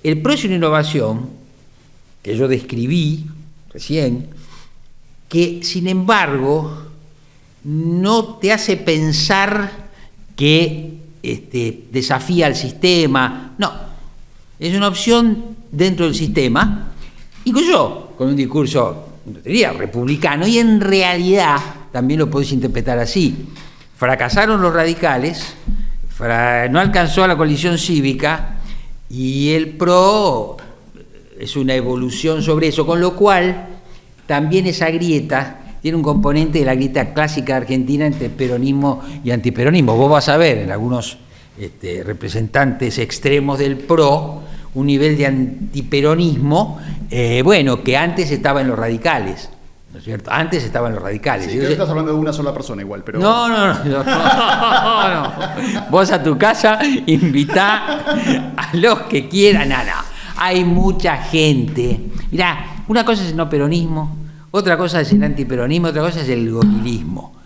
Speaker 2: El PRO es una innovación que yo describí recién, que sin embargo no te hace pensar que desafía al sistema. No, es una opción dentro del sistema, incluso con un discurso, no diría republicano, y en realidad también lo podés interpretar así. Fracasaron los radicales, no alcanzó a la coalición cívica, y el PRO es una evolución sobre eso, con lo cual también esa grieta tiene un componente de la grieta clásica argentina entre peronismo y antiperonismo. Vos vas a ver en algunos representantes extremos del PRO un nivel de antiperonismo, que antes estaba en los radicales, ¿no es cierto? Antes estaba en los radicales.
Speaker 1: Sí, creo que estás hablando de una sola persona igual, pero...
Speaker 2: No. Vos a tu casa invitá a los que quieran. No. Hay mucha gente. Mirá, una cosa es el no peronismo, otra cosa es el antiperonismo, otra cosa es el gorilismo.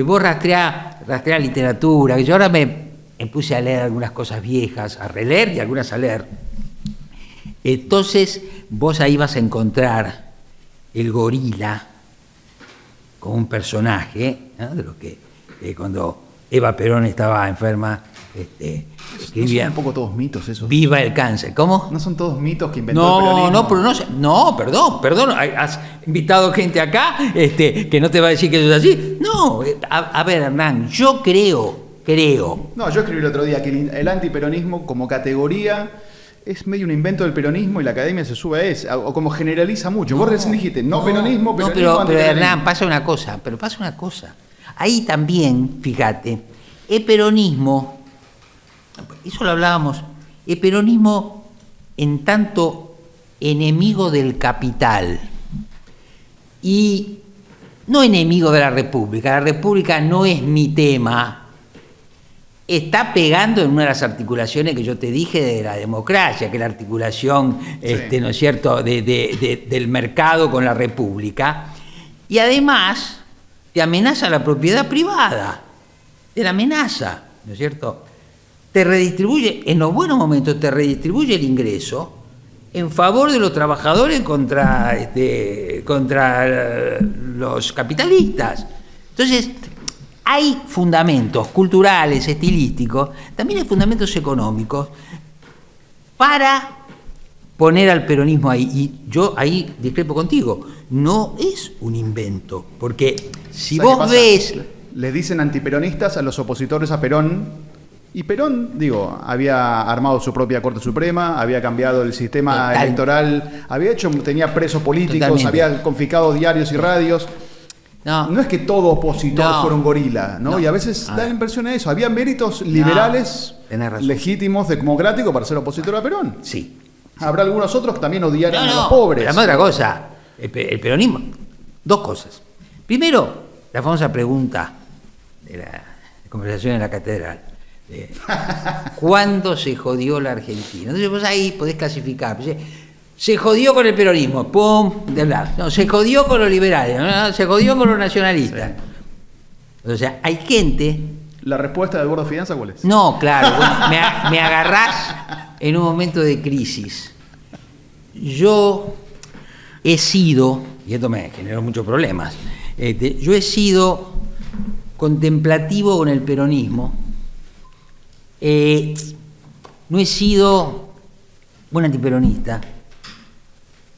Speaker 2: Vos rastreá literatura, que yo ahora me puse a leer algunas cosas viejas, a releer y algunas a leer. Entonces vos ahí vas a encontrar el gorila como un personaje, ¿no? De lo que cuando Eva Perón estaba enferma, escribía...
Speaker 1: ¿No son un poco todos mitos esos?
Speaker 2: Viva el cáncer. ¿Cómo?
Speaker 1: ¿No son todos mitos que inventó el peronismo?
Speaker 2: No, perdón, has invitado gente acá que no te va a decir que eso es así. No, a ver, Hernán, yo creo.
Speaker 1: No, yo escribí el otro día que el antiperonismo como categoría es medio un invento del peronismo y la academia se sube a eso, o como generaliza mucho. Vos recién dijiste, peronismo,
Speaker 2: pero Hernán, pasa una cosa. Ahí también, fíjate, el peronismo, eso lo hablábamos, el peronismo en tanto enemigo del capital y no enemigo de la República no es mi tema, está pegando en una de las articulaciones que yo te dije de la democracia, que es la articulación, ¿no es cierto?, del mercado con la República, y además te amenaza la propiedad privada, te la amenaza, ¿no es cierto?, te redistribuye, en los buenos momentos te redistribuye el ingreso en favor de los trabajadores contra los capitalistas. Entonces, hay fundamentos culturales, estilísticos, también hay fundamentos económicos para poner al peronismo ahí. Y yo ahí discrepo contigo, no es un invento, porque si vos ves...
Speaker 1: Le dicen antiperonistas a los opositores a Perón, y Perón, había armado su propia Corte Suprema, había cambiado el sistema electoral, tenía presos políticos,
Speaker 2: Totalmente.
Speaker 1: Había confiscado diarios y radios. No es que todo opositor fuera un gorila, ¿no? Y a veces da la impresión de eso. Había méritos liberales, legítimos, democráticos para ser opositor a Perón.
Speaker 2: Sí.
Speaker 1: Habrá algunos otros que también odiaran a los pobres.
Speaker 2: Pero otra cosa, el peronismo, dos cosas. Primero, la famosa pregunta de la conversación en la catedral. ¿Cuándo se jodió la Argentina? Entonces vos ahí podés clasificar. Se jodió con el peronismo, pum, de hablar. No, se jodió con los liberales, no, se jodió con los nacionalistas. O sea, hay gente...
Speaker 1: ¿La respuesta del Gordo Fidanza cuál es?
Speaker 2: No, claro, bueno, me agarrás en un momento de crisis. Yo he sido, y esto me generó muchos problemas, yo he sido contemplativo con el peronismo. No he sido buen antiperonista,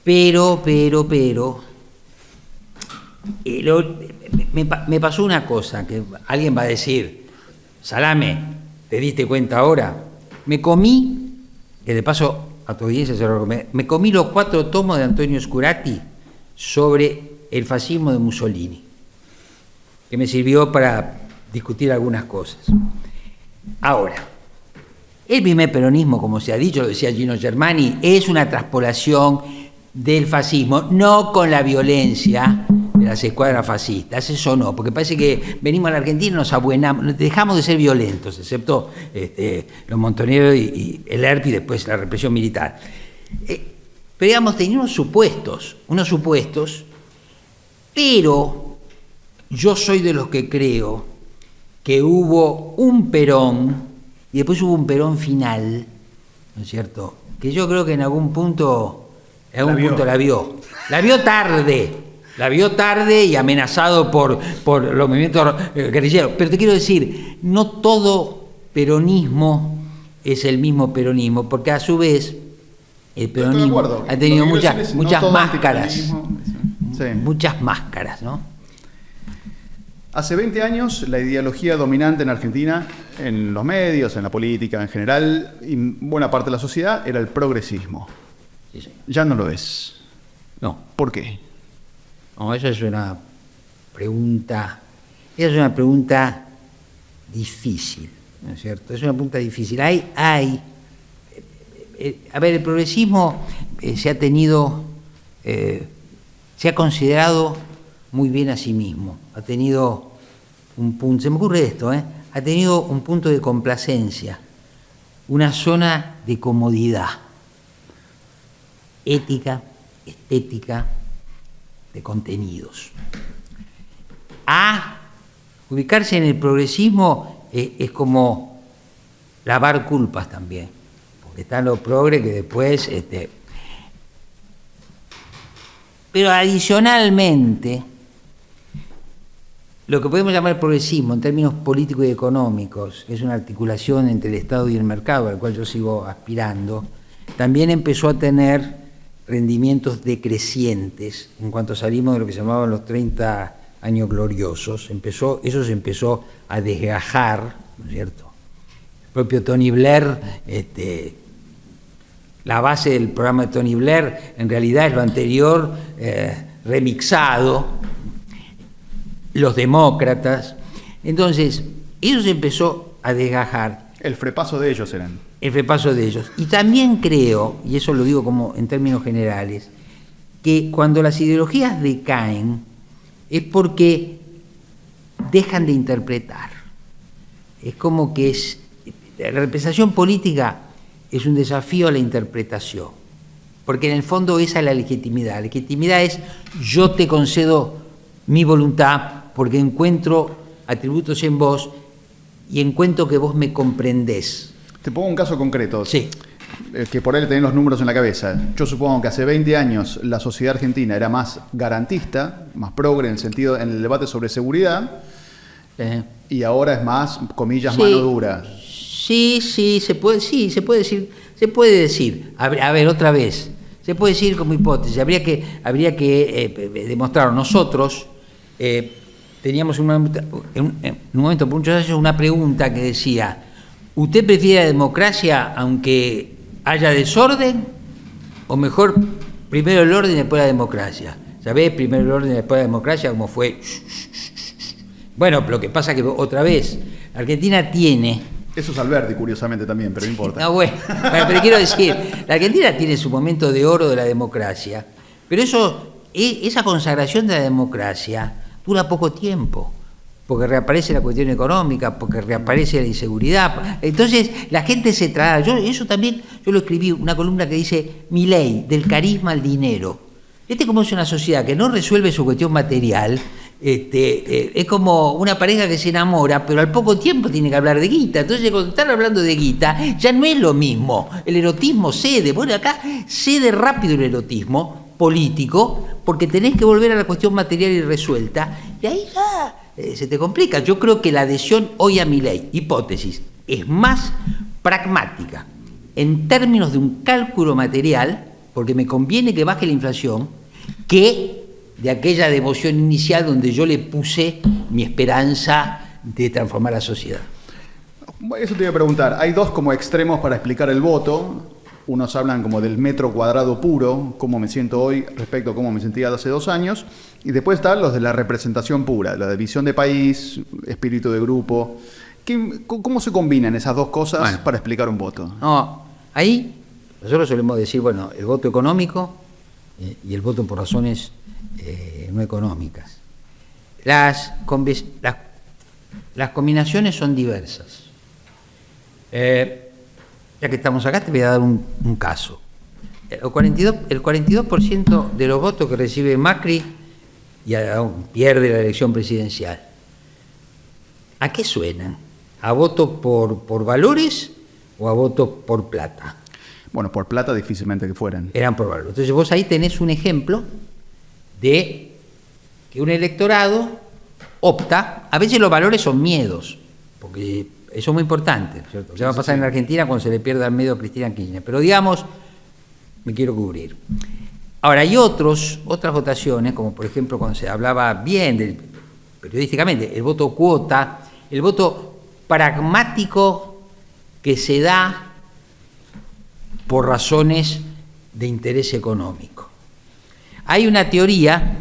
Speaker 2: pero me pasó una cosa, que alguien va a decir, Salame, ¿te diste cuenta ahora? Me comí, que de paso a tu audiencia se lo recomiendo, me comí los 4 tomos de Antonio Scurati sobre el fascismo de Mussolini, que me sirvió para discutir algunas cosas. Ahora, el primer peronismo, como se ha dicho, lo decía Gino Germani, es una traspolación del fascismo, no con la violencia de las escuadras fascistas, eso no, porque parece que venimos a la Argentina y nos abuenamos, dejamos de ser violentos, excepto los montoneros y el ERP y después la represión militar. pero digamos, tenía unos supuestos, pero yo soy de los que creo que hubo un Perón y después hubo un Perón final, ¿no es cierto? Que yo creo que en algún punto la vio. La vio tarde y amenazado por los movimientos guerrilleros. Pero te quiero decir, no todo peronismo es el mismo peronismo, porque a su vez el peronismo ha tenido muchas máscaras. Sí. Muchas máscaras, ¿no?
Speaker 1: Hace 20 años la ideología dominante en Argentina, en los medios, en la política en general, y buena parte de la sociedad, era el progresismo.
Speaker 2: Sí.
Speaker 1: Ya no lo es.
Speaker 2: No.
Speaker 1: ¿Por qué?
Speaker 2: No, esa es una pregunta difícil, ¿no es cierto? Es una pregunta difícil. A ver, el progresismo se ha considerado muy bien a sí mismo. Ha tenido un punto, se me ocurre esto, ha tenido un punto de complacencia, una zona de comodidad, ética, estética, de contenidos. Ubicarse en el progresismo es como lavar culpas también, porque están los progres que después... Pero adicionalmente, lo que podemos llamar progresismo en términos políticos y económicos, que es una articulación entre el Estado y el mercado, al cual yo sigo aspirando, también empezó a tener rendimientos decrecientes en cuanto salimos de lo que se llamaban los 30 años gloriosos. Eso se empezó a desgajar, ¿no es cierto? El propio Tony Blair, la base del programa de Tony Blair en realidad es lo anterior remixado, los demócratas. Entonces, eso se empezó a desgajar.
Speaker 1: El frepaso de ellos eran.
Speaker 2: El repaso de ellos. Y también creo, y eso lo digo como en términos generales, que cuando las ideologías decaen es porque dejan de interpretar. Es como que la representación política es un desafío a la interpretación, porque en el fondo esa es la legitimidad. La legitimidad es yo te concedo mi voluntad porque encuentro atributos en vos y encuentro que vos me comprendés.
Speaker 1: Te pongo un caso concreto.
Speaker 2: Sí.
Speaker 1: Que por ahí tenés los números en la cabeza. Yo supongo que hace 20 años la sociedad argentina era más garantista, más progre en el debate sobre seguridad, y ahora es más, comillas, mano dura.
Speaker 2: Sí, se puede decir. A ver, otra vez. Se puede decir como hipótesis. Habría que demostrar. Nosotros teníamos en un momento, por muchos años, una pregunta que decía: ¿usted prefiere la democracia aunque haya desorden? ¿O mejor, primero el orden y después la democracia? ¿Sabés? Primero el orden y después la democracia, como fue. Bueno, lo que pasa es que, otra vez, Argentina tiene...
Speaker 1: Eso es Alberti, curiosamente, también, pero no importa.
Speaker 2: No, bueno, pero quiero decir, la Argentina tiene su momento de oro de la democracia, pero esa consagración de la democracia dura poco tiempo, porque reaparece la cuestión económica, porque reaparece la inseguridad. Entonces, la gente se traslada. Yo lo escribí, una columna que dice Milei, del carisma al dinero. Como es una sociedad que no resuelve su cuestión material, es como una pareja que se enamora, pero al poco tiempo tiene que hablar de guita. Entonces, cuando están hablando de guita, ya no es lo mismo. El erotismo cede. Bueno, acá cede rápido el erotismo político, porque tenés que volver a la cuestión material irresuelta, y ahí ya se te complica. Yo creo que la adhesión hoy a Milei, hipótesis, es más pragmática en términos de un cálculo material, porque me conviene que baje la inflación, que de aquella devoción inicial donde yo le puse mi esperanza de transformar la sociedad.
Speaker 1: Eso te iba a preguntar. Hay dos como extremos para explicar el voto. Unos hablan como del metro cuadrado puro, cómo me siento hoy respecto a cómo me sentía hace 2 años. Y después están los de la representación pura, la de visión de país, espíritu de grupo. ¿Cómo se combinan esas dos cosas para explicar un voto?
Speaker 2: No, ahí nosotros solemos decir, bueno, el voto económico y el voto por razones no económicas. Las combinaciones son diversas. Ya que estamos acá, te voy a dar un caso. el 42% de los votos que recibe Macri y pierde la elección presidencial. ¿A qué suenan? ¿A votos por valores o a votos por plata?
Speaker 1: Bueno, por plata difícilmente que fueran.
Speaker 2: Eran por valores. Entonces vos ahí tenés un ejemplo de que un electorado opta, a veces los valores son miedos, porque eso es muy importante, ¿cierto? Se va a pasar en la Argentina cuando se le pierda el miedo a Cristina Kirchner, pero digamos, me quiero cubrir. Ahora, hay otras votaciones, como por ejemplo cuando se hablaba bien, periodísticamente, el voto cuota, el voto pragmático que se da por razones de interés económico. Hay una teoría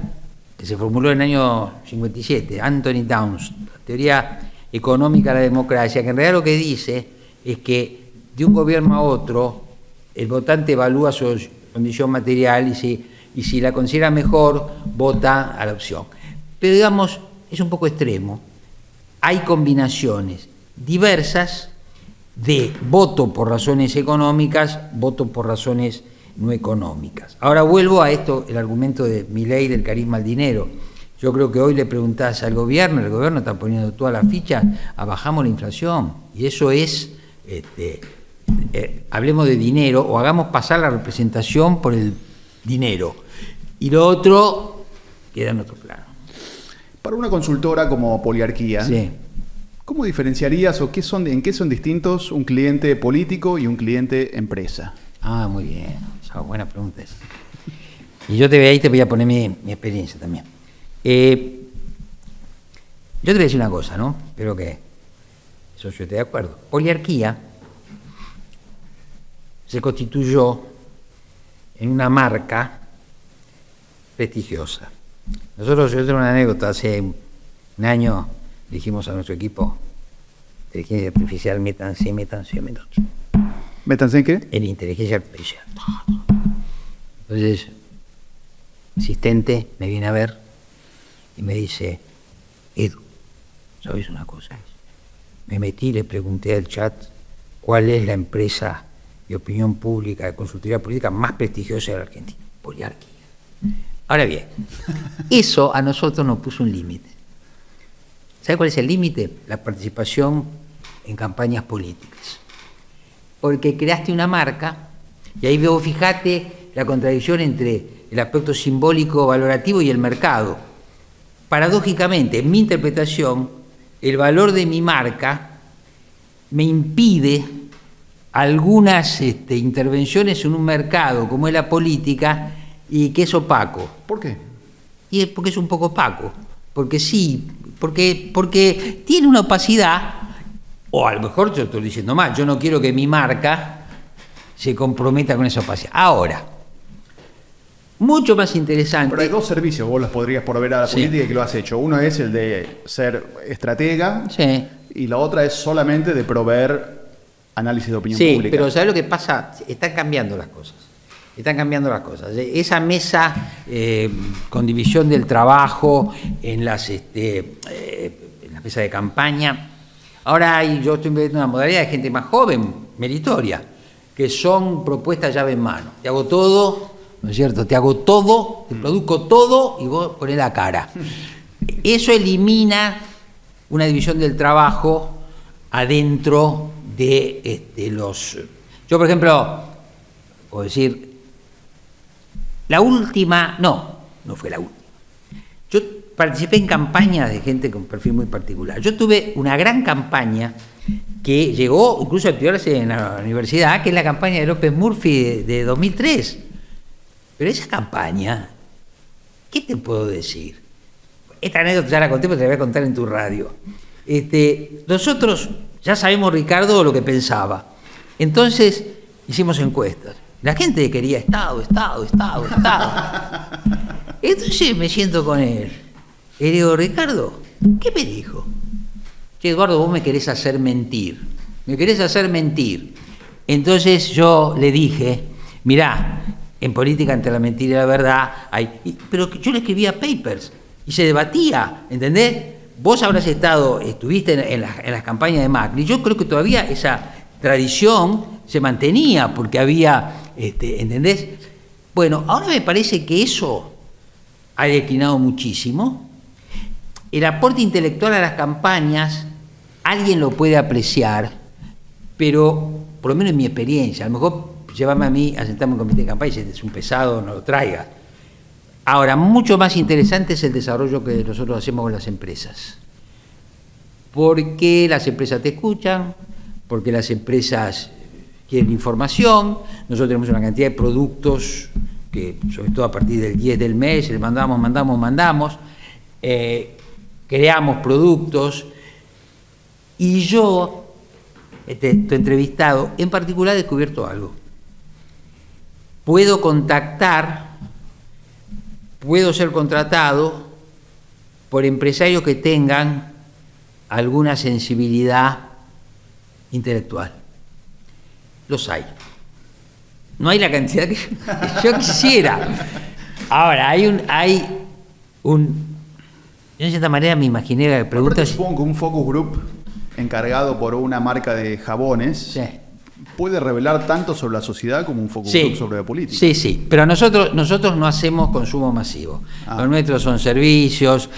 Speaker 2: que se formuló en el año 57, Anthony Downs, la teoría económica de la democracia, que en realidad lo que dice es que de un gobierno a otro el votante evalúa su condición material y si la considera mejor, vota a la opción. Pero digamos, es un poco extremo. Hay combinaciones diversas de voto por razones económicas, voto por razones no económicas. Ahora vuelvo a esto, el argumento de Milei del carisma al dinero. Yo creo que hoy le preguntás al gobierno, el gobierno está poniendo todas las fichas a bajamos la inflación, y eso es, hablemos de dinero o hagamos pasar la representación por el dinero, y lo otro queda en otro plano.
Speaker 1: Para una consultora como Poliarquía,
Speaker 2: Sí.
Speaker 1: ¿cómo diferenciarías o en qué son distintos un cliente político y un cliente empresa?
Speaker 2: Ah, muy bien, esa es buena pregunta esa. Y ahí te voy a poner mi experiencia también. Yo te voy a decir una cosa, ¿no? Espero que eso yo esté de acuerdo. Poliarquía se constituyó en una marca prestigiosa. Yo tengo una anécdota, hace un año dijimos a nuestro equipo de inteligencia artificial, métanse.
Speaker 1: ¿Métanse en qué?
Speaker 2: En inteligencia artificial. Entonces, asistente me viene a ver y me dice, Edu, ¿sabes una cosa? Me metí, le pregunté al chat cuál es la empresa de opinión pública, de consultoría política más prestigiosa de la Argentina. Poliarquía. Ahora bien, eso a nosotros nos puso un límite. ¿Sabe cuál es el límite? La participación en campañas políticas. Porque creaste una marca, y ahí veo, fíjate la contradicción entre el aspecto simbólico valorativo y el mercado. Paradójicamente, en mi interpretación, el valor de mi marca me impide algunas intervenciones en un mercado como es la política y que es opaco.
Speaker 1: ¿Por qué?
Speaker 2: Y es porque es un poco opaco, porque sí, porque tiene una opacidad, o a lo mejor yo estoy diciendo mal, yo no quiero que mi marca se comprometa con esa opacidad. Ahora, mucho más interesante.
Speaker 1: Pero hay dos servicios, vos los podrías por ver a la política que lo has hecho. Uno es el de ser estratega,
Speaker 2: Sí.
Speaker 1: y la otra es solamente de proveer análisis de opinión
Speaker 2: Sí,
Speaker 1: pública.
Speaker 2: pero ¿sabes lo que pasa? Están cambiando las cosas. Esa mesa con división del trabajo en las mesas de campaña. Ahora yo estoy viendo una modalidad de gente más joven, meritoria, que son propuestas llave en mano. Te hago todo, ¿no es cierto? Te hago todo, te produzco todo y vos ponés la cara. Eso elimina una división del trabajo adentro de los... Yo, por ejemplo, puedo decir, la última... No fue la última. Yo participé en campañas de gente con perfil muy particular. Yo tuve una gran campaña que llegó incluso a activarse en la universidad, que es la campaña de López Murphy de 2003. Pero esa campaña, ¿qué te puedo decir? Esta anécdota ya la conté, pero te la voy a contar en tu radio. Nosotros ya sabemos, Ricardo, lo que pensaba. Entonces hicimos encuestas. La gente quería Estado. Entonces me siento con él. Y digo, Ricardo, ¿qué me dijo? Che, Eduardo, vos me querés hacer mentir. Entonces yo le dije, mirá, en política entre la mentira y la verdad hay... Pero yo le escribía papers y se debatía, ¿entendés? Vos estuviste en las campañas de Macri. Yo creo que todavía esa tradición se mantenía porque había, ¿entendés? Bueno, ahora me parece que eso ha declinado muchísimo. El aporte intelectual a las campañas, alguien lo puede apreciar, pero por lo menos en mi experiencia, a lo mejor llévame a mí a sentarme en un comité de campaña y si es un pesado, no lo traiga. Ahora, mucho más interesante es el desarrollo que nosotros hacemos con las empresas. Porque las empresas te escuchan, porque las empresas quieren información, nosotros tenemos una cantidad de productos que, sobre todo a partir del 10 del mes, les mandamos, creamos productos, y yo, tu entrevistado, en particular he descubierto algo. Puedo contactar, puedo ser contratado por empresarios que tengan alguna sensibilidad intelectual. Los hay. No hay la cantidad que yo quisiera. Ahora, yo de cierta manera me imaginé la pregunta.
Speaker 1: Supongo que un focus group encargado por una marca de jabones, sí, puede revelar tanto sobre la sociedad como un focus group sobre la política.
Speaker 2: Sí, sí, pero nosotros no hacemos consumo masivo. Los nuestros son servicios,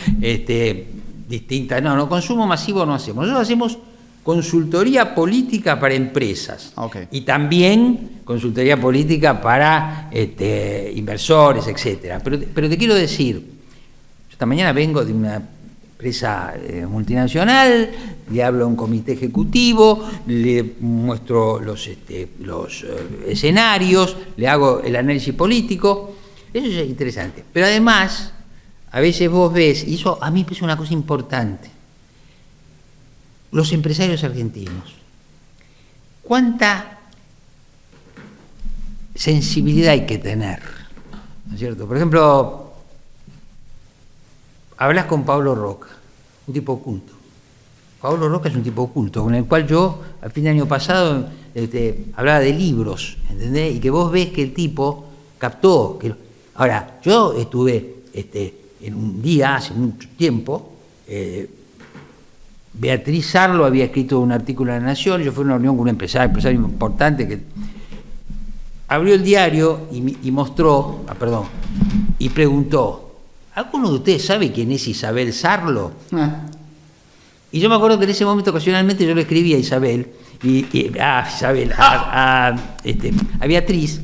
Speaker 2: distintas. No, consumo masivo no hacemos. Nosotros hacemos consultoría política para empresas.
Speaker 1: Okay.
Speaker 2: Y también consultoría política para inversores, etcétera. Pero te quiero decir, yo esta mañana vengo de una empresa multinacional, le hablo a un comité ejecutivo, le muestro los escenarios, le hago el análisis político. Eso es interesante. Pero además, a veces vos ves, y eso a mí me parece una cosa importante, los empresarios argentinos, ¿cuánta sensibilidad hay que tener? ¿No es cierto? Por ejemplo, hablas con Pablo Roca, un tipo oculto. Pablo Roca es un tipo oculto, con el cual yo, al fin de año pasado, hablaba de libros, ¿entendés? Y que vos ves que el tipo captó. Ahora, yo estuve en un día, hace mucho tiempo, Beatriz Sarlo había escrito un artículo en La Nación, yo fui a una reunión con un empresario importante que abrió el diario y mostró, y preguntó, ¿alguno de ustedes sabe quién es Isabel Sarlo? Y yo me acuerdo que en ese momento ocasionalmente yo le escribía a Isabel, a Beatriz,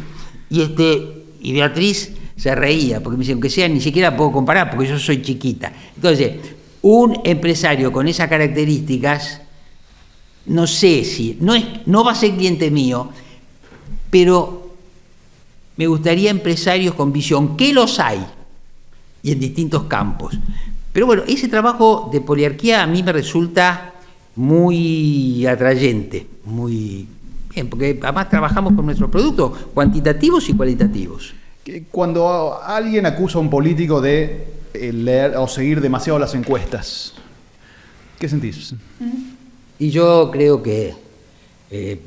Speaker 2: y Beatriz se reía, porque me dice, aunque sea, ni siquiera puedo comparar, porque yo soy chiquita. Entonces, un empresario con esas características, no sé si, no va a ser cliente mío, pero me gustaría empresarios con visión, que los hay, y en distintos campos. Pero bueno, ese trabajo de poliarquía a mí me resulta muy atrayente, muy bien, porque además trabajamos con nuestros productos, cuantitativos y cualitativos.
Speaker 1: Cuando alguien acusa a un político de leer o seguir demasiado las encuestas, ¿qué sentís?
Speaker 2: Y yo creo que,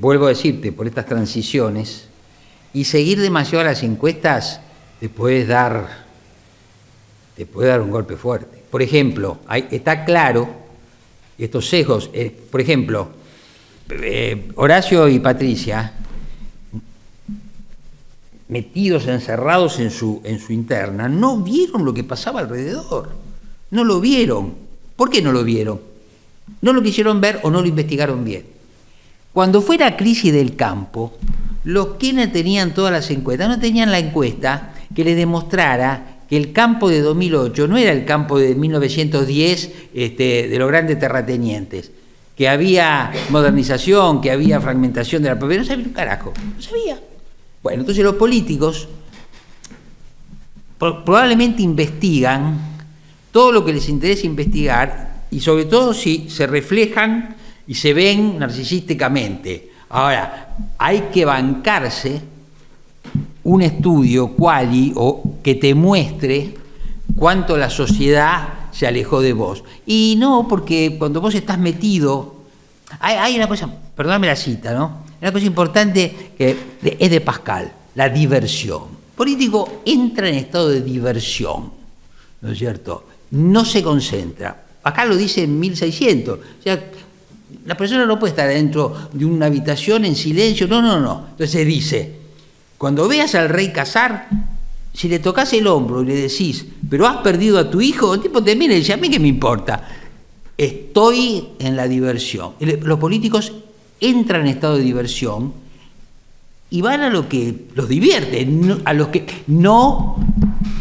Speaker 2: vuelvo a decirte, por estas transiciones, y seguir demasiado las encuestas te puede dar un golpe fuerte. Por ejemplo, está claro, estos sesgos, por ejemplo, Horacio y Patricia, metidos, encerrados en su interna, no vieron lo que pasaba alrededor. No lo vieron. ¿Por qué no lo vieron? No lo quisieron ver o no lo investigaron bien. Cuando fue la crisis del campo, los quienes tenían todas las encuestas, no tenían la encuesta que les demostrara que el campo de 2008 no era el campo de 1910 de los grandes terratenientes, que había modernización, que había fragmentación de la propiedad. No sabía un carajo, no sabía. Bueno, entonces los políticos probablemente investigan todo lo que les interesa investigar y sobre todo si se reflejan y se ven narcisísticamente. Ahora, hay que bancarse un estudio quali o que te muestre cuánto la sociedad se alejó de vos. Y no, porque cuando vos estás metido, hay una cosa, perdóname la cita, ¿no? Una cosa importante que es de Pascal, la diversión. El político entra en estado de diversión, ¿no es cierto? No se concentra. Pascal lo dice en 1600. O sea, la persona no puede estar dentro de una habitación en silencio. No. Entonces dice, cuando veas al rey cazar, si le tocas el hombro y le decís, pero has perdido a tu hijo, el tipo te mira y dice, ¿a mí qué me importa? Estoy en la diversión. Los políticos entran en estado de diversión y van a lo que los divierte, a los que no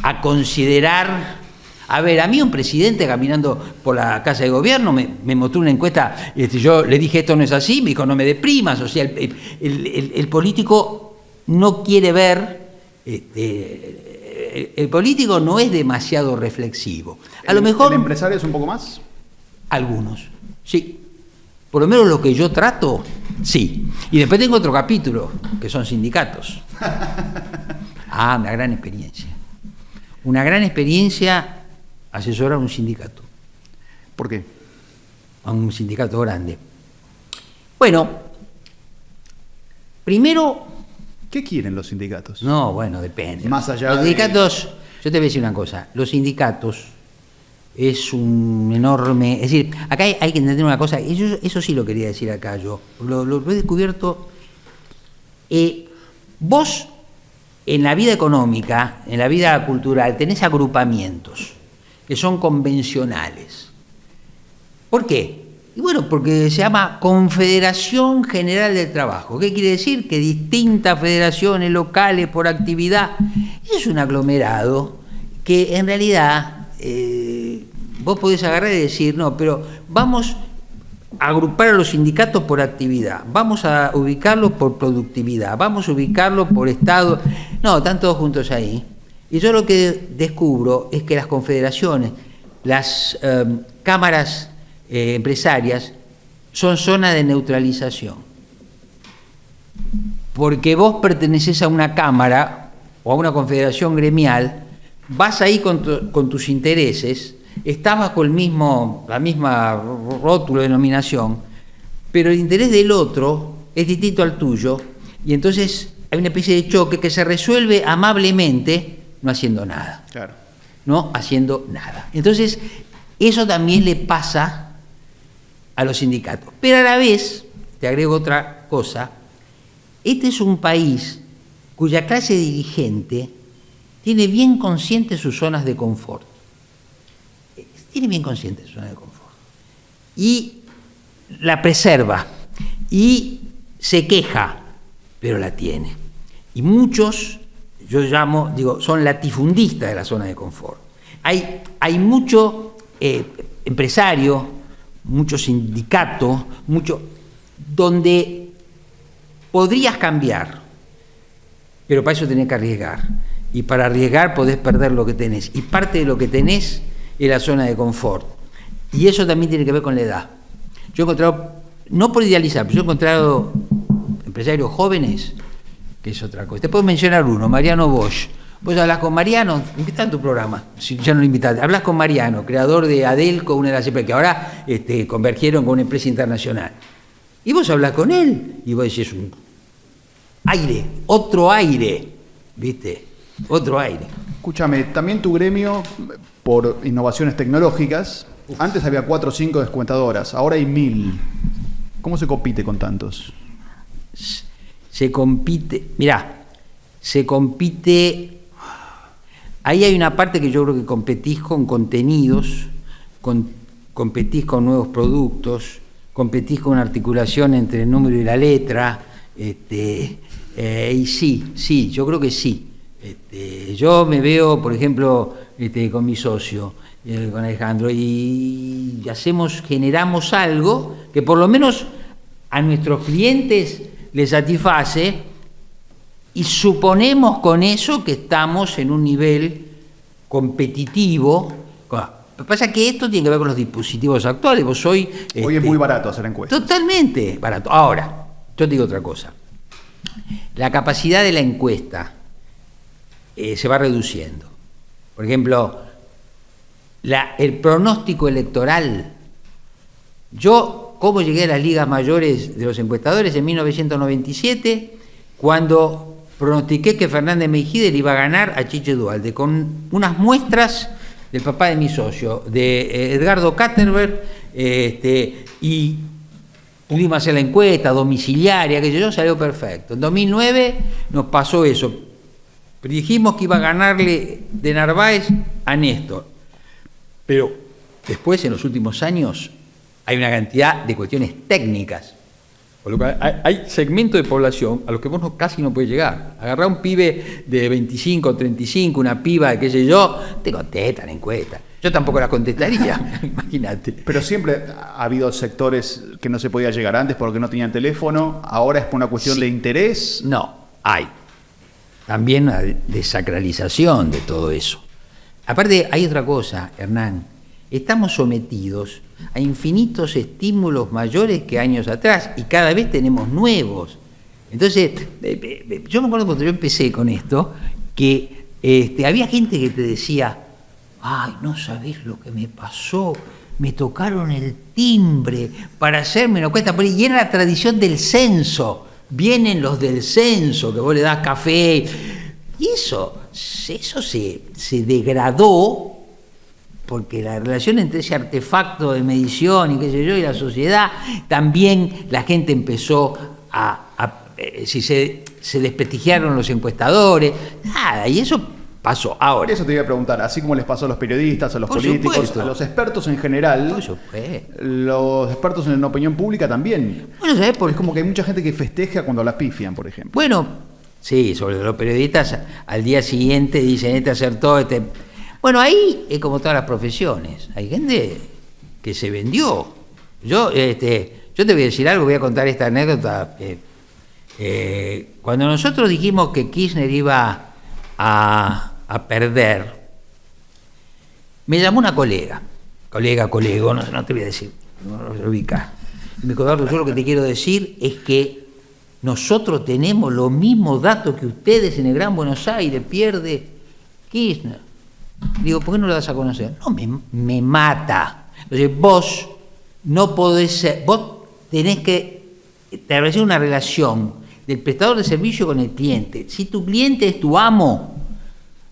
Speaker 2: a considerar. A ver, a mí un presidente caminando por la casa de gobierno me mostró una encuesta, yo le dije esto no es así, me dijo no me deprimas, o sea, el político no quiere ver, el político no es demasiado reflexivo. A lo mejor...
Speaker 1: ¿El empresario es un poco más?
Speaker 2: Algunos, sí. Por lo menos lo que yo trato, sí. Y después tengo otro capítulo, que son sindicatos. Una gran experiencia. Una gran experiencia asesorar a un sindicato.
Speaker 1: ¿Por qué?
Speaker 2: A un sindicato grande. Bueno, primero...
Speaker 1: ¿Qué quieren los sindicatos?
Speaker 2: No, bueno, depende.
Speaker 1: Más allá
Speaker 2: los sindicatos, yo te voy a decir una cosa, los sindicatos es un enorme... Es decir, acá hay que entender una cosa, eso sí lo quería decir acá yo, lo he descubierto. Vos, en la vida económica, en la vida cultural, tenés agrupamientos que son convencionales. ¿Por qué? Y bueno, porque se llama Confederación General del Trabajo. ¿Qué quiere decir? Que distintas federaciones locales por actividad. Eso es un aglomerado que en realidad vos podés agarrar y decir, no, pero vamos a agrupar a los sindicatos por actividad, vamos a ubicarlos por productividad, vamos a ubicarlos por estado. No, están todos juntos ahí. Y yo lo que descubro es que las confederaciones, las cámaras empresarias, son zonas de neutralización. Porque vos pertenecés a una cámara o a una confederación gremial, vas ahí con tus intereses, estás bajo la misma rótulo, denominación, pero el interés del otro es distinto al tuyo, y entonces hay una especie de choque que se resuelve amablemente, no haciendo nada.
Speaker 1: Claro.
Speaker 2: No haciendo nada. Entonces, eso también le pasa a los sindicatos. Pero a la vez, te agrego otra cosa, este es un país cuya clase dirigente tiene bien consciente sus zonas de confort. Tiene bien consciente su zona de confort. Y la preserva. Y se queja, pero la tiene. Y muchos, yo son latifundistas de la zona de confort. Hay mucho empresario, mucho sindicato, donde podrías cambiar, pero para eso tenés que arriesgar. Y para arriesgar podés perder lo que tenés. Y parte de lo que tenés es la zona de confort. Y eso también tiene que ver con la edad. Yo he encontrado, no por idealizar, pero yo he encontrado empresarios jóvenes, que es otra cosa. Te puedo mencionar uno, Mariano Bosch. Vos hablas con Mariano, ¿en qué está tu programa? Si ya no lo invitaste. Hablas con Mariano, creador de Adelco, una de las empresas que ahora convergieron con una empresa internacional. Y vos hablas con él y vos decís un aire, otro aire, ¿viste? Otro aire.
Speaker 1: Escúchame, también tu gremio, por innovaciones tecnológicas, antes había 4 o 5 descuentadoras, ahora hay 1000. ¿Cómo se compite con tantos?
Speaker 2: Se compite, ahí hay una parte que yo creo que competís con contenidos, competís con nuevos productos, competís con una articulación entre el número y la letra, y sí, yo creo que sí. Yo me veo, por ejemplo, con mi socio, con Alejandro, y generamos algo que por lo menos a nuestros clientes les satisface, y suponemos con eso que estamos en un nivel competitivo. Lo que pasa es que esto tiene que ver con los dispositivos actuales. Hoy
Speaker 1: es muy barato hacer encuestas.
Speaker 2: Totalmente barato. Ahora, yo te digo otra cosa. La capacidad de la encuesta se va reduciendo. Por ejemplo, el pronóstico electoral. Yo, ¿cómo llegué a las ligas mayores de los encuestadores? En 1997, cuando pronostiqué que Fernández Mejide le iba a ganar a Chiche Duhalde, con unas muestras del papá de mi socio, de Edgardo Kattenberg, y pudimos hacer la encuesta domiciliaria, que yo, salió perfecto. En 2009 nos pasó eso. Pero dijimos que iba a ganarle de Narváez a Néstor. Pero después, en los últimos años, hay una cantidad de cuestiones técnicas. Por lo cual hay segmentos de población a los que vos casi no podés llegar. Agarrá un pibe de 25, 35, una piba de qué sé yo, te contestan encuestas. Yo tampoco las contestaría, imagínate.
Speaker 1: Pero siempre ha habido sectores que no se podía llegar antes porque no tenían teléfono, ahora es por una cuestión de interés.
Speaker 2: No, hay. También una desacralización de todo eso. Aparte, hay otra cosa, Hernán. Estamos sometidos a infinitos estímulos mayores que años atrás y cada vez tenemos nuevos. Entonces, yo me acuerdo cuando yo empecé con esto, que había gente que te decía, ay, no sabés lo que me pasó, me tocaron el timbre para hacerme una cuenta, y era la tradición del censo, vienen los del censo, que vos le das café, y eso se degradó, porque la relación entre ese artefacto de medición y qué sé yo y la sociedad, también la gente empezó se desprestigiaron los encuestadores, nada, y eso pasó. Ahora,
Speaker 1: eso te iba a preguntar, así como les pasó a los periodistas, a los políticos,
Speaker 2: supuesto,
Speaker 1: a los expertos en general, los expertos en la opinión pública también.
Speaker 2: Bueno, ¿sabés por qué?
Speaker 1: Es como que hay mucha gente que festeja cuando la pifian, por ejemplo.
Speaker 2: Bueno, sí, sobre los periodistas al día siguiente dicen, acertó, Bueno, ahí es como todas las profesiones. Hay gente que se vendió. Yo te voy a decir algo, voy a contar esta anécdota. Cuando nosotros dijimos que Kirchner iba a perder, me llamó una colega, no te voy a decir, no lo voy a ubicar. Y me dijo, Eduardo, yo lo que te quiero decir es que nosotros tenemos los mismos datos que ustedes en el Gran Buenos Aires, pierde Kirchner. Digo, ¿por qué no lo das a conocer? No, me mata. Entonces, vos no podés ser, vos tenés que establecer una relación del prestador de servicio con el cliente. Si tu cliente es tu amo,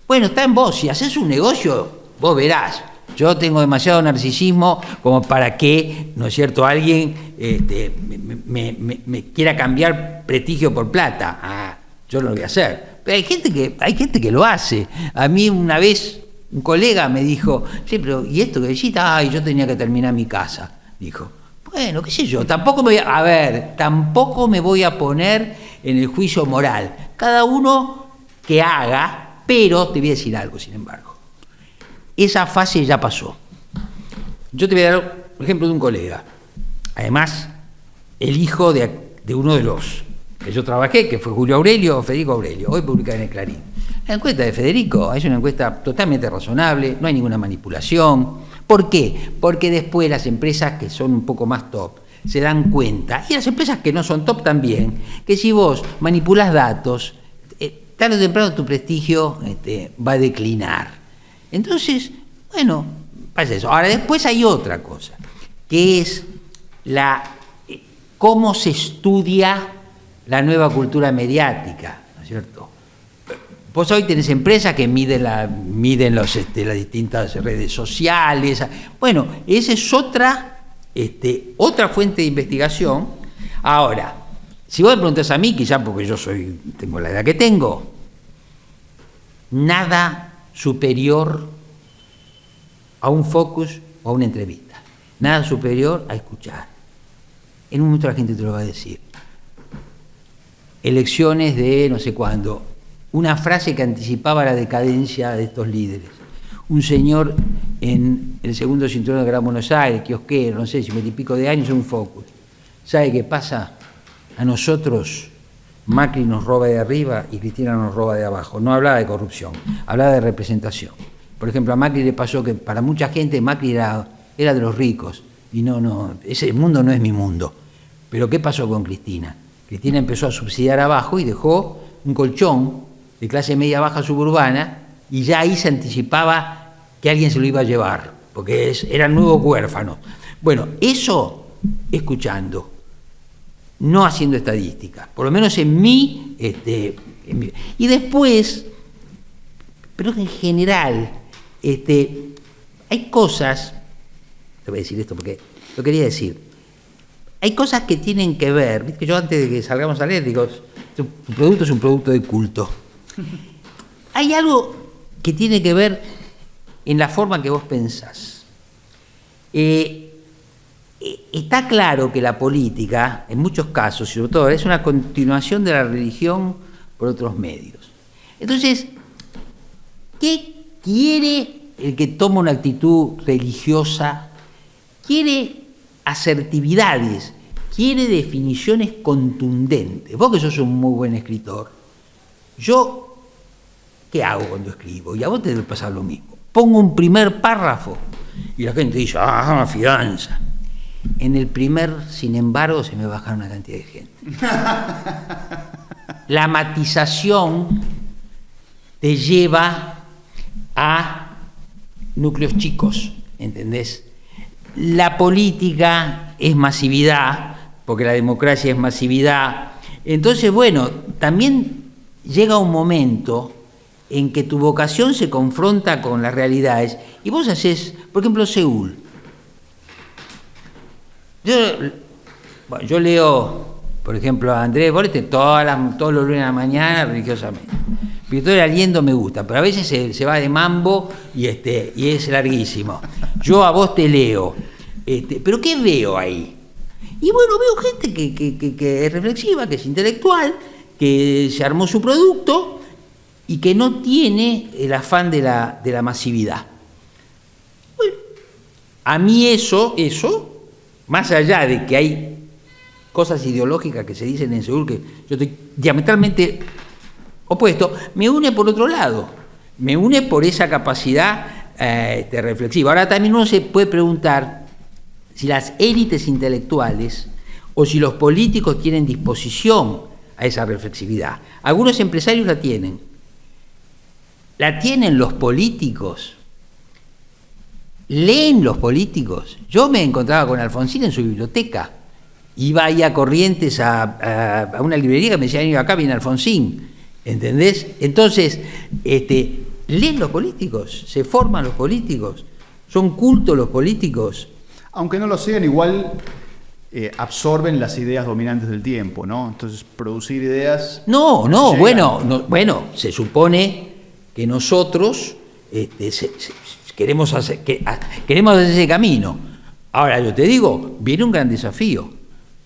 Speaker 2: bueno, está en vos. Si haces un negocio, vos verás. Yo tengo demasiado narcisismo como para que, ¿no es cierto?, alguien me quiera cambiar prestigio por plata. Yo no lo voy a hacer. Pero hay gente que lo hace. A mí una vez un colega me dijo, sí, pero ¿y esto que decís? Ay, yo tenía que terminar mi casa. Dijo, bueno, qué sé yo, tampoco me voy a poner en el juicio moral. Cada uno que haga, pero te voy a decir algo, sin embargo. Esa fase ya pasó. Yo te voy a dar un ejemplo de un colega. Además, el hijo de uno de los que yo trabajé, que fue Federico Aurelio, hoy publicada en el Clarín. La encuesta de Federico es una encuesta totalmente razonable, no hay ninguna manipulación. ¿Por qué? Porque después las empresas que son un poco más top se dan cuenta, y las empresas que no son top también, que si vos manipulás datos, tarde o temprano tu prestigio va a declinar. Entonces, bueno, pasa eso. Ahora, después hay otra cosa, que es cómo se estudia la nueva cultura mediática, ¿no es cierto? Vos hoy tenés empresas que miden las distintas redes sociales. Bueno, esa es otra fuente de investigación. Ahora, si vos me preguntás a mí, quizás porque yo tengo la edad que tengo, nada superior a un focus o a una entrevista. Nada superior a escuchar. En un momento la gente te lo va a decir. Elecciones de no sé cuándo. Una frase que anticipaba la decadencia de estos líderes. Un señor en el segundo cinturón de Gran Buenos Aires, kiosquero, no sé, 50 y pico de años, en un focus. ¿Sabe qué pasa? A nosotros Macri nos roba de arriba y Cristina nos roba de abajo. No hablaba de corrupción, hablaba de representación. Por ejemplo, a Macri le pasó que para mucha gente Macri era de los ricos. Y no, ese mundo no es mi mundo. Pero ¿qué pasó con Cristina? Cristina empezó a subsidiar abajo y dejó un colchón de clase media baja suburbana, y ya ahí se anticipaba que alguien se lo iba a llevar, porque eran nuevos huérfanos. Bueno, eso escuchando, no haciendo estadísticas, por lo menos en mí, y después, pero en general, hay cosas, te voy a decir esto porque lo quería decir, hay cosas que tienen que ver, ¿viste? Yo antes de que salgamos a leer digo, tu producto es un producto de culto. hay algo que tiene que ver en la forma que vos pensás. Está claro que la política, en muchos casos, y sobre todo, es una continuación de la religión por otros medios. Entonces, ¿qué quiere el que toma una actitud religiosa? Quiere asertividades, quiere definiciones contundentes. Vos que sos un muy buen escritor, yo, ¿qué hago cuando escribo? Y a vos te debe pasar lo mismo. Pongo un primer párrafo y la gente dice, una fianza. En el primer, sin embargo, se me baja una cantidad de gente. La matización te lleva a núcleos chicos, ¿entendés? La política es masividad, porque la democracia es masividad. Entonces, bueno, también llega un momento en que tu vocación se confronta con las realidades y vos haces, por ejemplo, Seúl. Yo leo, por ejemplo, a Andrés Borete todos los lunes a la mañana religiosamente. Victoria Aliendo me gusta, pero a veces se va de mambo y es larguísimo. Yo a vos te leo, pero ¿qué veo ahí? Y bueno, veo gente que es reflexiva, que es intelectual, que se armó su producto y que no tiene el afán de la masividad. Bueno, a mí eso, más allá de que hay cosas ideológicas que se dicen en Seúl, que yo estoy diametralmente opuesto, me une por otro lado, me une por esa capacidad reflexiva. Ahora también uno se puede preguntar si las élites intelectuales o si los políticos tienen disposición a esa reflexividad. Algunos empresarios la tienen. ¿La tienen los políticos? ¿Leen los políticos? Yo me encontraba con Alfonsín en su biblioteca. Iba ahí a Corrientes a una librería que me decían, acá viene Alfonsín. ¿Entendés? Entonces, ¿leen los políticos? ¿Se forman los políticos? ¿Son cultos los políticos?
Speaker 1: Aunque no lo sean, igual absorben las ideas dominantes del tiempo, ¿no? Entonces, producir ideas...
Speaker 2: Bueno, se supone que nosotros queremos hacer ese camino. Ahora, yo te digo, viene un gran desafío,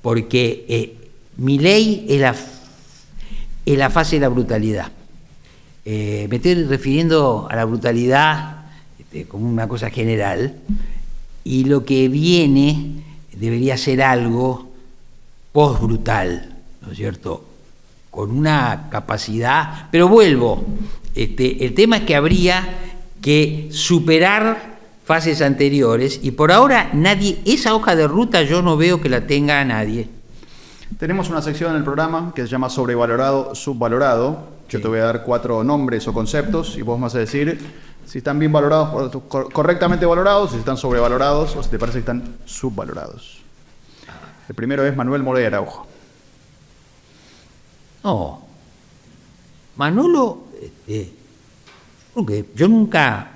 Speaker 2: porque Milei es la fase de la brutalidad. Me estoy refiriendo a la brutalidad como una cosa general, y lo que viene debería ser algo post-brutal, ¿no es cierto? Con una capacidad, pero vuelvo, el tema es que habría que superar fases anteriores, y por ahora nadie, esa hoja de ruta yo no veo que la tenga nadie.
Speaker 1: Tenemos una sección en el programa que se llama sobrevalorado, subvalorado. Yo te voy a dar 4 nombres o conceptos y vos me vas a decir si están bien valorados, correctamente valorados, si están sobrevalorados o si te parece que están subvalorados. El primero es Manuel Morey Araujo.
Speaker 2: No, Manolo, porque yo nunca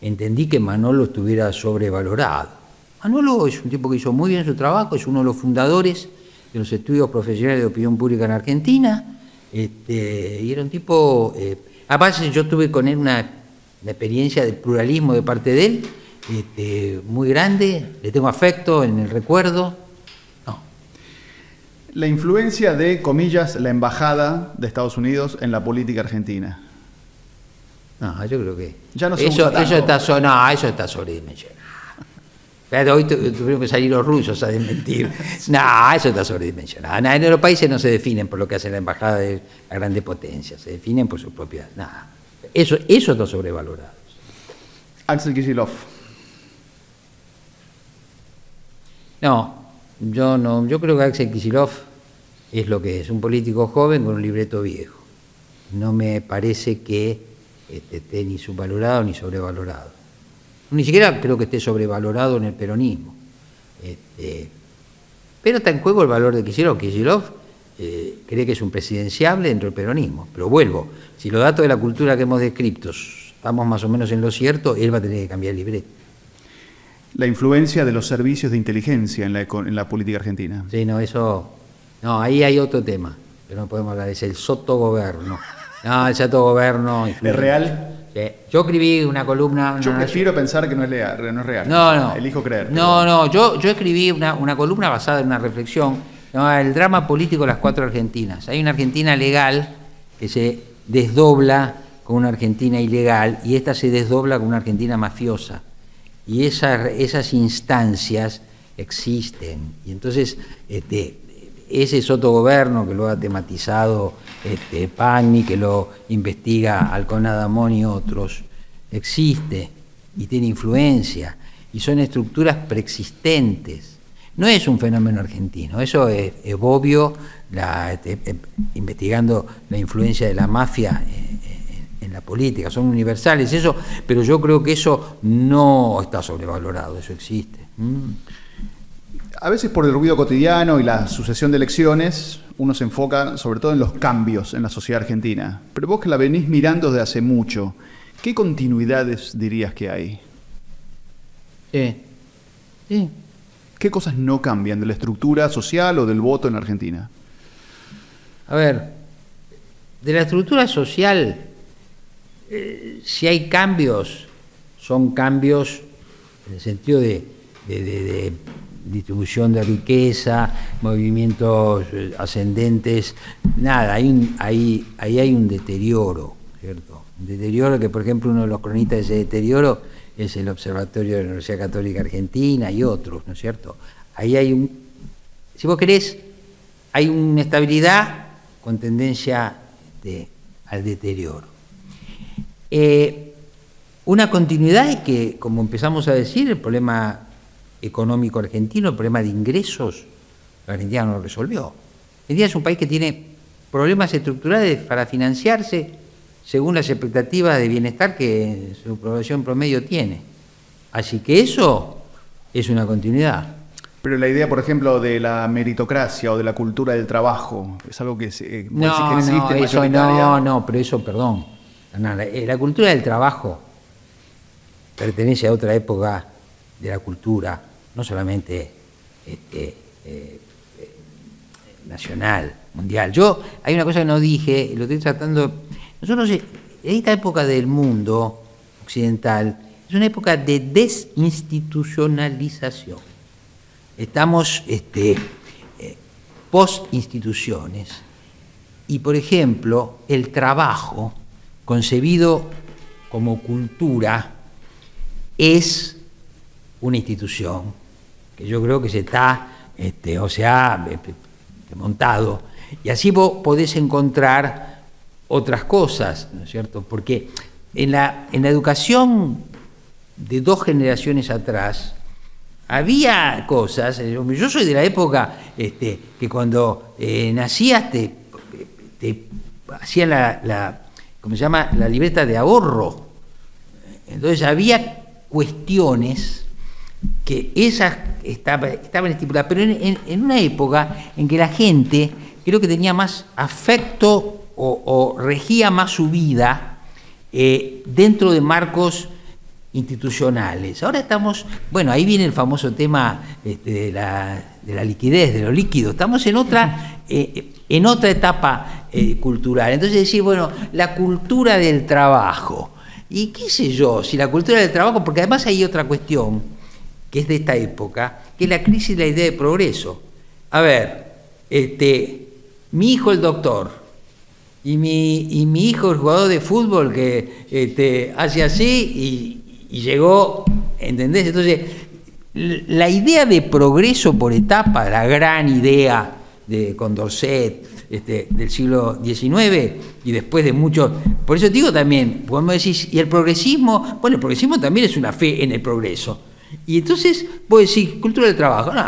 Speaker 2: entendí que Manolo estuviera sobrevalorado. Manolo es un tipo que hizo muy bien su trabajo, es uno de los fundadores de los estudios profesionales de opinión pública en Argentina, y era un tipo... aparte yo tuve con él una experiencia de pluralismo de parte de él, muy grande, le tengo afecto en el recuerdo. No.
Speaker 1: La influencia de, comillas, la embajada de Estados Unidos en la política argentina.
Speaker 2: No, yo creo que...
Speaker 1: Ya no se
Speaker 2: eso,
Speaker 1: usa tanto.
Speaker 2: Eso está sobredimensionado. Pero hoy tuvieron que salir los rusos a desmentir. No, eso está sobredimensionado. En los países no se definen por lo que hace la embajada de la grande potencia, se definen por sus propias... Nada. Eso está sobrevalorado.
Speaker 1: Axel Kicillof.
Speaker 2: No, yo creo que Axel Kicillof es lo que es, un político joven con un libreto viejo. No me parece que esté ni subvalorado ni sobrevalorado. Ni siquiera creo que esté sobrevalorado en el peronismo. Pero está en juego el valor de Kicillof. Kicillof cree que es un presidenciable dentro del peronismo. Pero vuelvo, si los datos de la cultura que hemos descrito estamos más o menos en lo cierto, él va a tener que cambiar el libreto.
Speaker 1: La influencia de los servicios de inteligencia en la política argentina.
Speaker 2: Sí, no, ahí hay otro tema, que no podemos hablar, es el sotogoberno. No, el autogobierno.
Speaker 1: ¿Es real?
Speaker 2: Sí. Yo escribí una columna.
Speaker 1: Yo prefiero pensar que no es real. No es real.
Speaker 2: No.
Speaker 1: Elijo creer.
Speaker 2: No. Yo escribí una columna basada en una reflexión llamada El drama político de las 4 Argentinas. Hay una Argentina legal que se desdobla con una Argentina ilegal y esta se desdobla con una Argentina mafiosa. Y esas instancias existen. Y entonces ese sotogobierno que lo ha tematizado Pagni, que lo investiga Alconadamón y otros, existe y tiene influencia y son estructuras preexistentes. No es un fenómeno argentino, eso es Bobbio investigando la influencia de la mafia en la política, son universales, eso, pero yo creo que eso no está sobrevalorado, eso existe.
Speaker 1: A veces por el ruido cotidiano y la sucesión de elecciones, uno se enfoca sobre todo en los cambios en la sociedad argentina. Pero vos que la venís mirando desde hace mucho, ¿qué continuidades dirías que hay?
Speaker 2: Sí.
Speaker 1: ¿Qué cosas no cambian de la estructura social o del voto en Argentina?
Speaker 2: A ver, de la estructura social, si hay cambios, son cambios en el sentido de distribución de riqueza, movimientos ascendentes, nada, ahí hay un deterioro, ¿cierto? Un deterioro que, por ejemplo, uno de los cronistas de ese deterioro es el Observatorio de la Universidad Católica Argentina y otros, ¿no es cierto? Ahí hay si vos querés, hay una estabilidad con tendencia al deterioro. Una continuidad es que, como empezamos a decir, el problema económico argentino, el problema de ingresos, la Argentina no lo resolvió. Argentina es un país que tiene problemas estructurales para financiarse según las expectativas de bienestar que su población promedio tiene. Así que eso es una continuidad.
Speaker 1: Pero la idea, por ejemplo, de la meritocracia o de la cultura del trabajo, es algo que existe mayoritaria.
Speaker 2: No, pero eso, perdón. La cultura del trabajo pertenece a otra época de la cultura, no solamente nacional, mundial. Hay una cosa que no dije, lo estoy tratando. Nosotros, en esta época del mundo occidental, es una época de desinstitucionalización. Estamos post-instituciones y, por ejemplo, el trabajo, concebido como cultura, es una institución que yo creo que se está, se ha montado, y así vos podés encontrar otras cosas, ¿no es cierto? Porque en la educación de 2 generaciones atrás había cosas. Yo soy de la época que cuando nacías te hacían ¿cómo se llama? La libreta de ahorro. Entonces había cuestiones que esas estaban estipuladas, pero en una época en que la gente creo que tenía más afecto o regía más su vida dentro de marcos institucionales. Ahora estamos, ahí viene el famoso tema de la liquidez, de lo líquido. Estamos en otra etapa cultural. Entonces decir, la cultura del trabajo. Y qué sé yo, si la cultura del trabajo, porque además hay otra cuestión que es de esta época, que es la crisis de la idea de progreso. A ver, mi hijo el doctor y mi hijo el jugador de fútbol que hace así y llegó, ¿entendés? Entonces, la idea de progreso por etapa, la gran idea de Condorcet, del siglo XIX y después de muchos. Por eso digo también, vos me decís, ¿y el progresismo? Bueno, el progresismo también es una fe en el progreso. Y entonces vos decís, cultura del trabajo. No,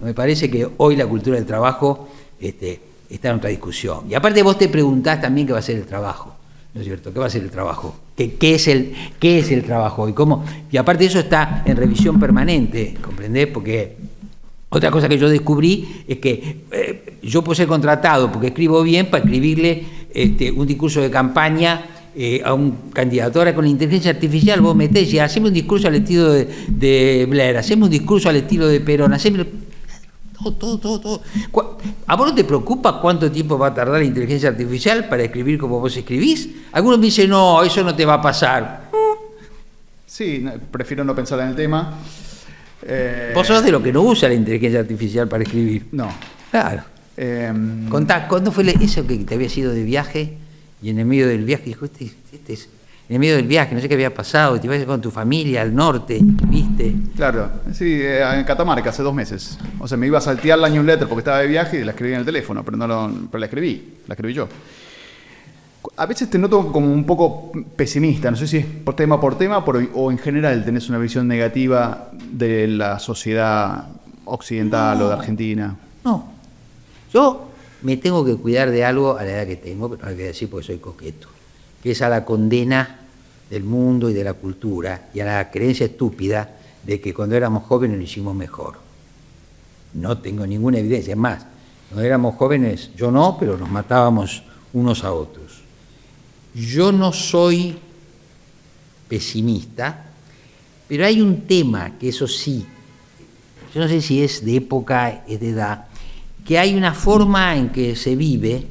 Speaker 2: me parece que hoy la cultura del trabajo está en otra discusión. Y aparte vos te preguntás también qué va a ser el trabajo, ¿no es cierto? ¿Qué va a ser el trabajo? ¿Qué es el trabajo? Y aparte eso está en revisión permanente, ¿comprendés? Porque otra cosa que yo descubrí es que yo puedo ser contratado porque escribo bien para escribirle un discurso de campaña a un candidato. Ahora con la inteligencia artificial vos metés y hacemos un discurso al estilo de Blair, hacemos un discurso al estilo de Perón, todo. ¿A vos no te preocupa cuánto tiempo va a tardar la inteligencia artificial para escribir como vos escribís? Algunos me dicen, no, eso no te va a pasar.
Speaker 1: Sí, prefiero no pensar en el tema.
Speaker 2: Vos sos de lo que no usa la inteligencia artificial para escribir.
Speaker 1: No.
Speaker 2: Claro. Contá, ¿cuándo fue eso que te habías ido de viaje y en el medio del viaje dijo, en el medio del viaje, no sé qué había pasado, te ibas con tu familia al norte, ¿viste?
Speaker 1: Claro, sí, en Catamarca hace 2 meses. O sea, me iba a saltear la newsletter porque estaba de viaje y la escribí en el teléfono, pero pero la escribí yo. A veces te noto como un poco pesimista, no sé si es por tema o en general tenés una visión negativa de la sociedad occidental o de Argentina.
Speaker 2: No, yo me tengo que cuidar de algo a la edad que tengo, pero no hay que decir porque soy coqueto, que es a la condena del mundo y de la cultura y a la creencia estúpida de que cuando éramos jóvenes lo hicimos mejor. No tengo ninguna evidencia, es más, cuando éramos jóvenes, yo no, pero nos matábamos unos a otros. Yo no soy pesimista, pero hay un tema que eso sí, yo no sé si es de época, es de edad, que hay una forma en que se vive,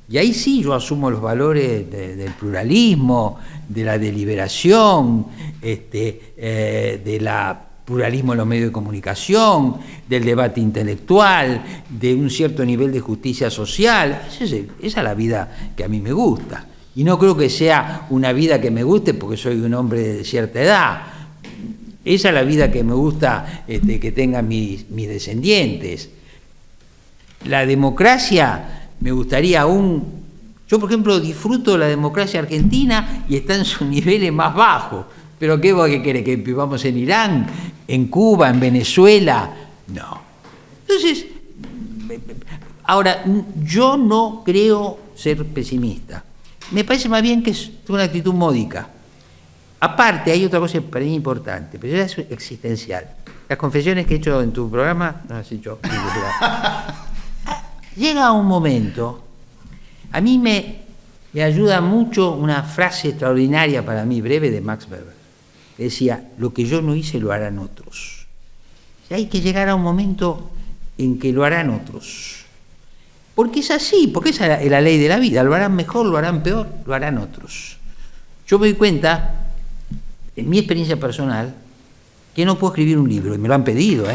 Speaker 2: y ahí sí yo asumo los valores del pluralismo, de la deliberación, de la pluralismo en los medios de comunicación, del debate intelectual, de un cierto nivel de justicia social. Esa es la vida que a mí me gusta. Y no creo que sea una vida que me guste porque soy un hombre de cierta edad. Esa es la vida que me gusta que tengan mis descendientes. La democracia me gustaría aún... Yo, por ejemplo, disfruto la democracia argentina y está en sus niveles más bajos. ¿Pero qué vos querés? ¿Que vivamos en Irán, en Cuba, en Venezuela? No. Entonces, ahora, yo no creo ser pesimista. Me parece más bien que es una actitud módica. Aparte, hay otra cosa para mí importante, pero es existencial. Las confesiones que he hecho en tu programa, no las he hecho. Llega un momento, a mí me ayuda mucho una frase extraordinaria para mí, breve, de Max Weber. Decía, lo que yo no hice lo harán otros. Y hay que llegar a un momento en que lo harán otros. Porque es así, porque esa es la ley de la vida. Lo harán mejor, lo harán peor, lo harán otros. Yo me doy cuenta, en mi experiencia personal, que no puedo escribir un libro. Y me lo han pedido,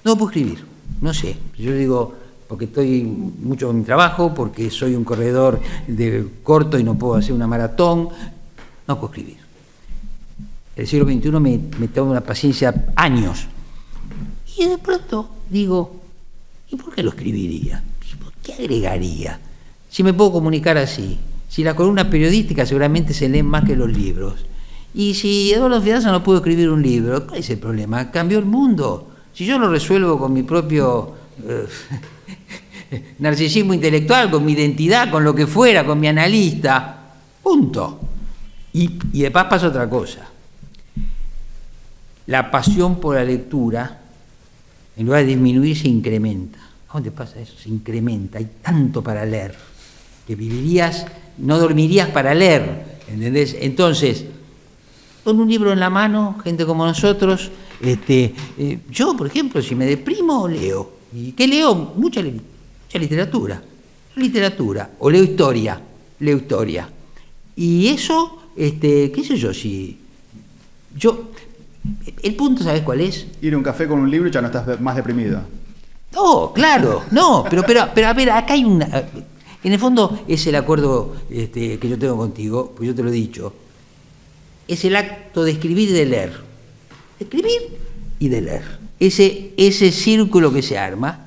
Speaker 2: no puedo escribir, no sé. Yo digo, porque estoy mucho en mi trabajo, porque soy un corredor de corto y no puedo hacer una maratón, no puedo escribir. El siglo XXI me toma una paciencia años. Y de pronto digo, ¿y por qué lo escribiría? ¿Qué agregaría? Si me puedo comunicar así, si la columna periodística seguramente se leen más que los libros, y si Eduardo Fidanza no pudo escribir un libro, ¿cuál es el problema? Cambió el mundo. Si yo lo resuelvo con mi propio narcisismo intelectual, con mi identidad, con lo que fuera, con mi analista, punto. Y después pasa otra cosa. La pasión por la lectura, en lugar de disminuir, se incrementa. ¿A dónde pasa eso? Se incrementa. Hay tanto para leer que vivirías, no dormirías para leer, ¿entendés? Entonces, con un libro en la mano, gente como nosotros, yo, por ejemplo, si me deprimo, leo. ¿Y qué leo? Mucha literatura. O leo historia. Y eso, qué sé yo, el punto, ¿sabes cuál es?
Speaker 1: Ir a un café con un libro y ya no estás más deprimido.
Speaker 2: No, claro, no, pero a ver, acá hay una... En el fondo es el acuerdo que yo tengo contigo, pues yo te lo he dicho, es el acto de escribir y de leer. Escribir y de leer. Ese círculo que se arma,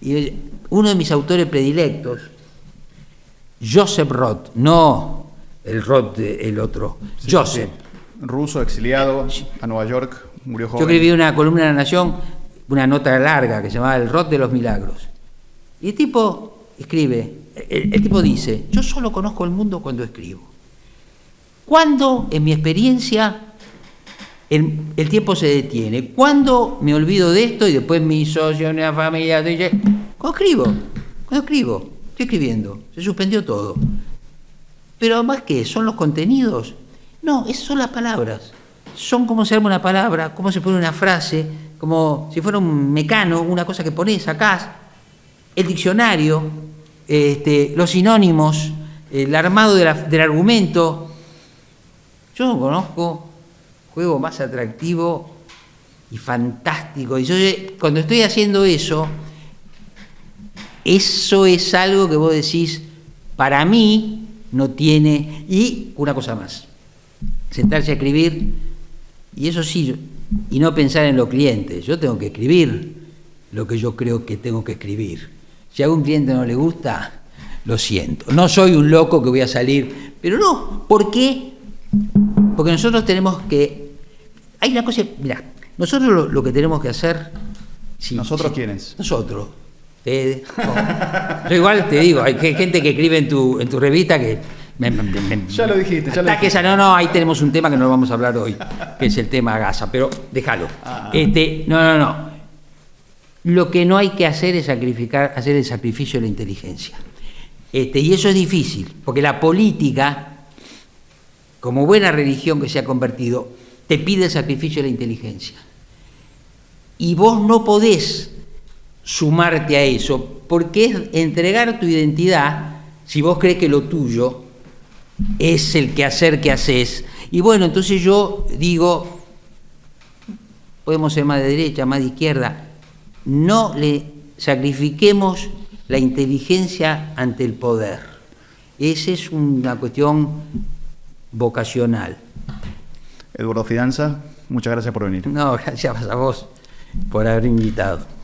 Speaker 2: y uno de mis autores predilectos, Joseph Roth, no el Roth, el otro, sí, Joseph.
Speaker 1: Sí. Ruso, exiliado a Nueva York, murió joven.
Speaker 2: Yo escribí una columna en La Nación, una nota larga que se llamaba El Roth de los Milagros. Y el tipo escribe, el tipo dice, yo solo conozco el mundo cuando escribo. ¿Cuándo, en mi experiencia, el tiempo se detiene? ¿Cuándo me olvido de esto y después mi socio, una familia, cuando escribo, estoy escribiendo, se suspendió todo. Pero además, ¿qué? ¿Son los contenidos? No, esas son las palabras. Son cómo se arma una palabra, cómo se pone una frase, como si fuera un mecano, una cosa que ponés, sacás, el diccionario, los sinónimos, el armado del argumento. Yo no conozco juego más atractivo y fantástico. Y yo, cuando estoy haciendo eso es algo que vos decís, para mí no tiene. Y una cosa más, sentarse a escribir, y eso sí, y no pensar en los clientes. Yo tengo que escribir lo que yo creo que tengo que escribir. Si a algún cliente no le gusta, lo siento. No soy un loco que voy a salir, pero no. ¿Por qué? Porque nosotros tenemos que... Hay una cosa, mirá, nosotros lo que tenemos que hacer...
Speaker 1: ¿Nosotros quiénes?
Speaker 2: Nosotros. Ustedes. Yo igual te digo, hay gente que escribe en tu revista que...
Speaker 1: Ya lo dijiste, ya lo dijiste.
Speaker 2: No, ahí tenemos un tema que no vamos a hablar hoy, que es el tema Gaza, pero déjalo. No. Lo que no hay que hacer es hacer el sacrificio de la inteligencia. Y eso es difícil, porque la política, como buena religión que se ha convertido, te pide el sacrificio de la inteligencia. Y vos no podés sumarte a eso, porque es entregar tu identidad, si vos crees que lo tuyo es el quehacer que haces. Y bueno, entonces yo digo, podemos ser más de derecha, más de izquierda, no le sacrifiquemos la inteligencia ante el poder. Esa es una cuestión vocacional.
Speaker 1: Eduardo Fidanza, muchas gracias por venir.
Speaker 2: No, gracias a vos por haber invitado.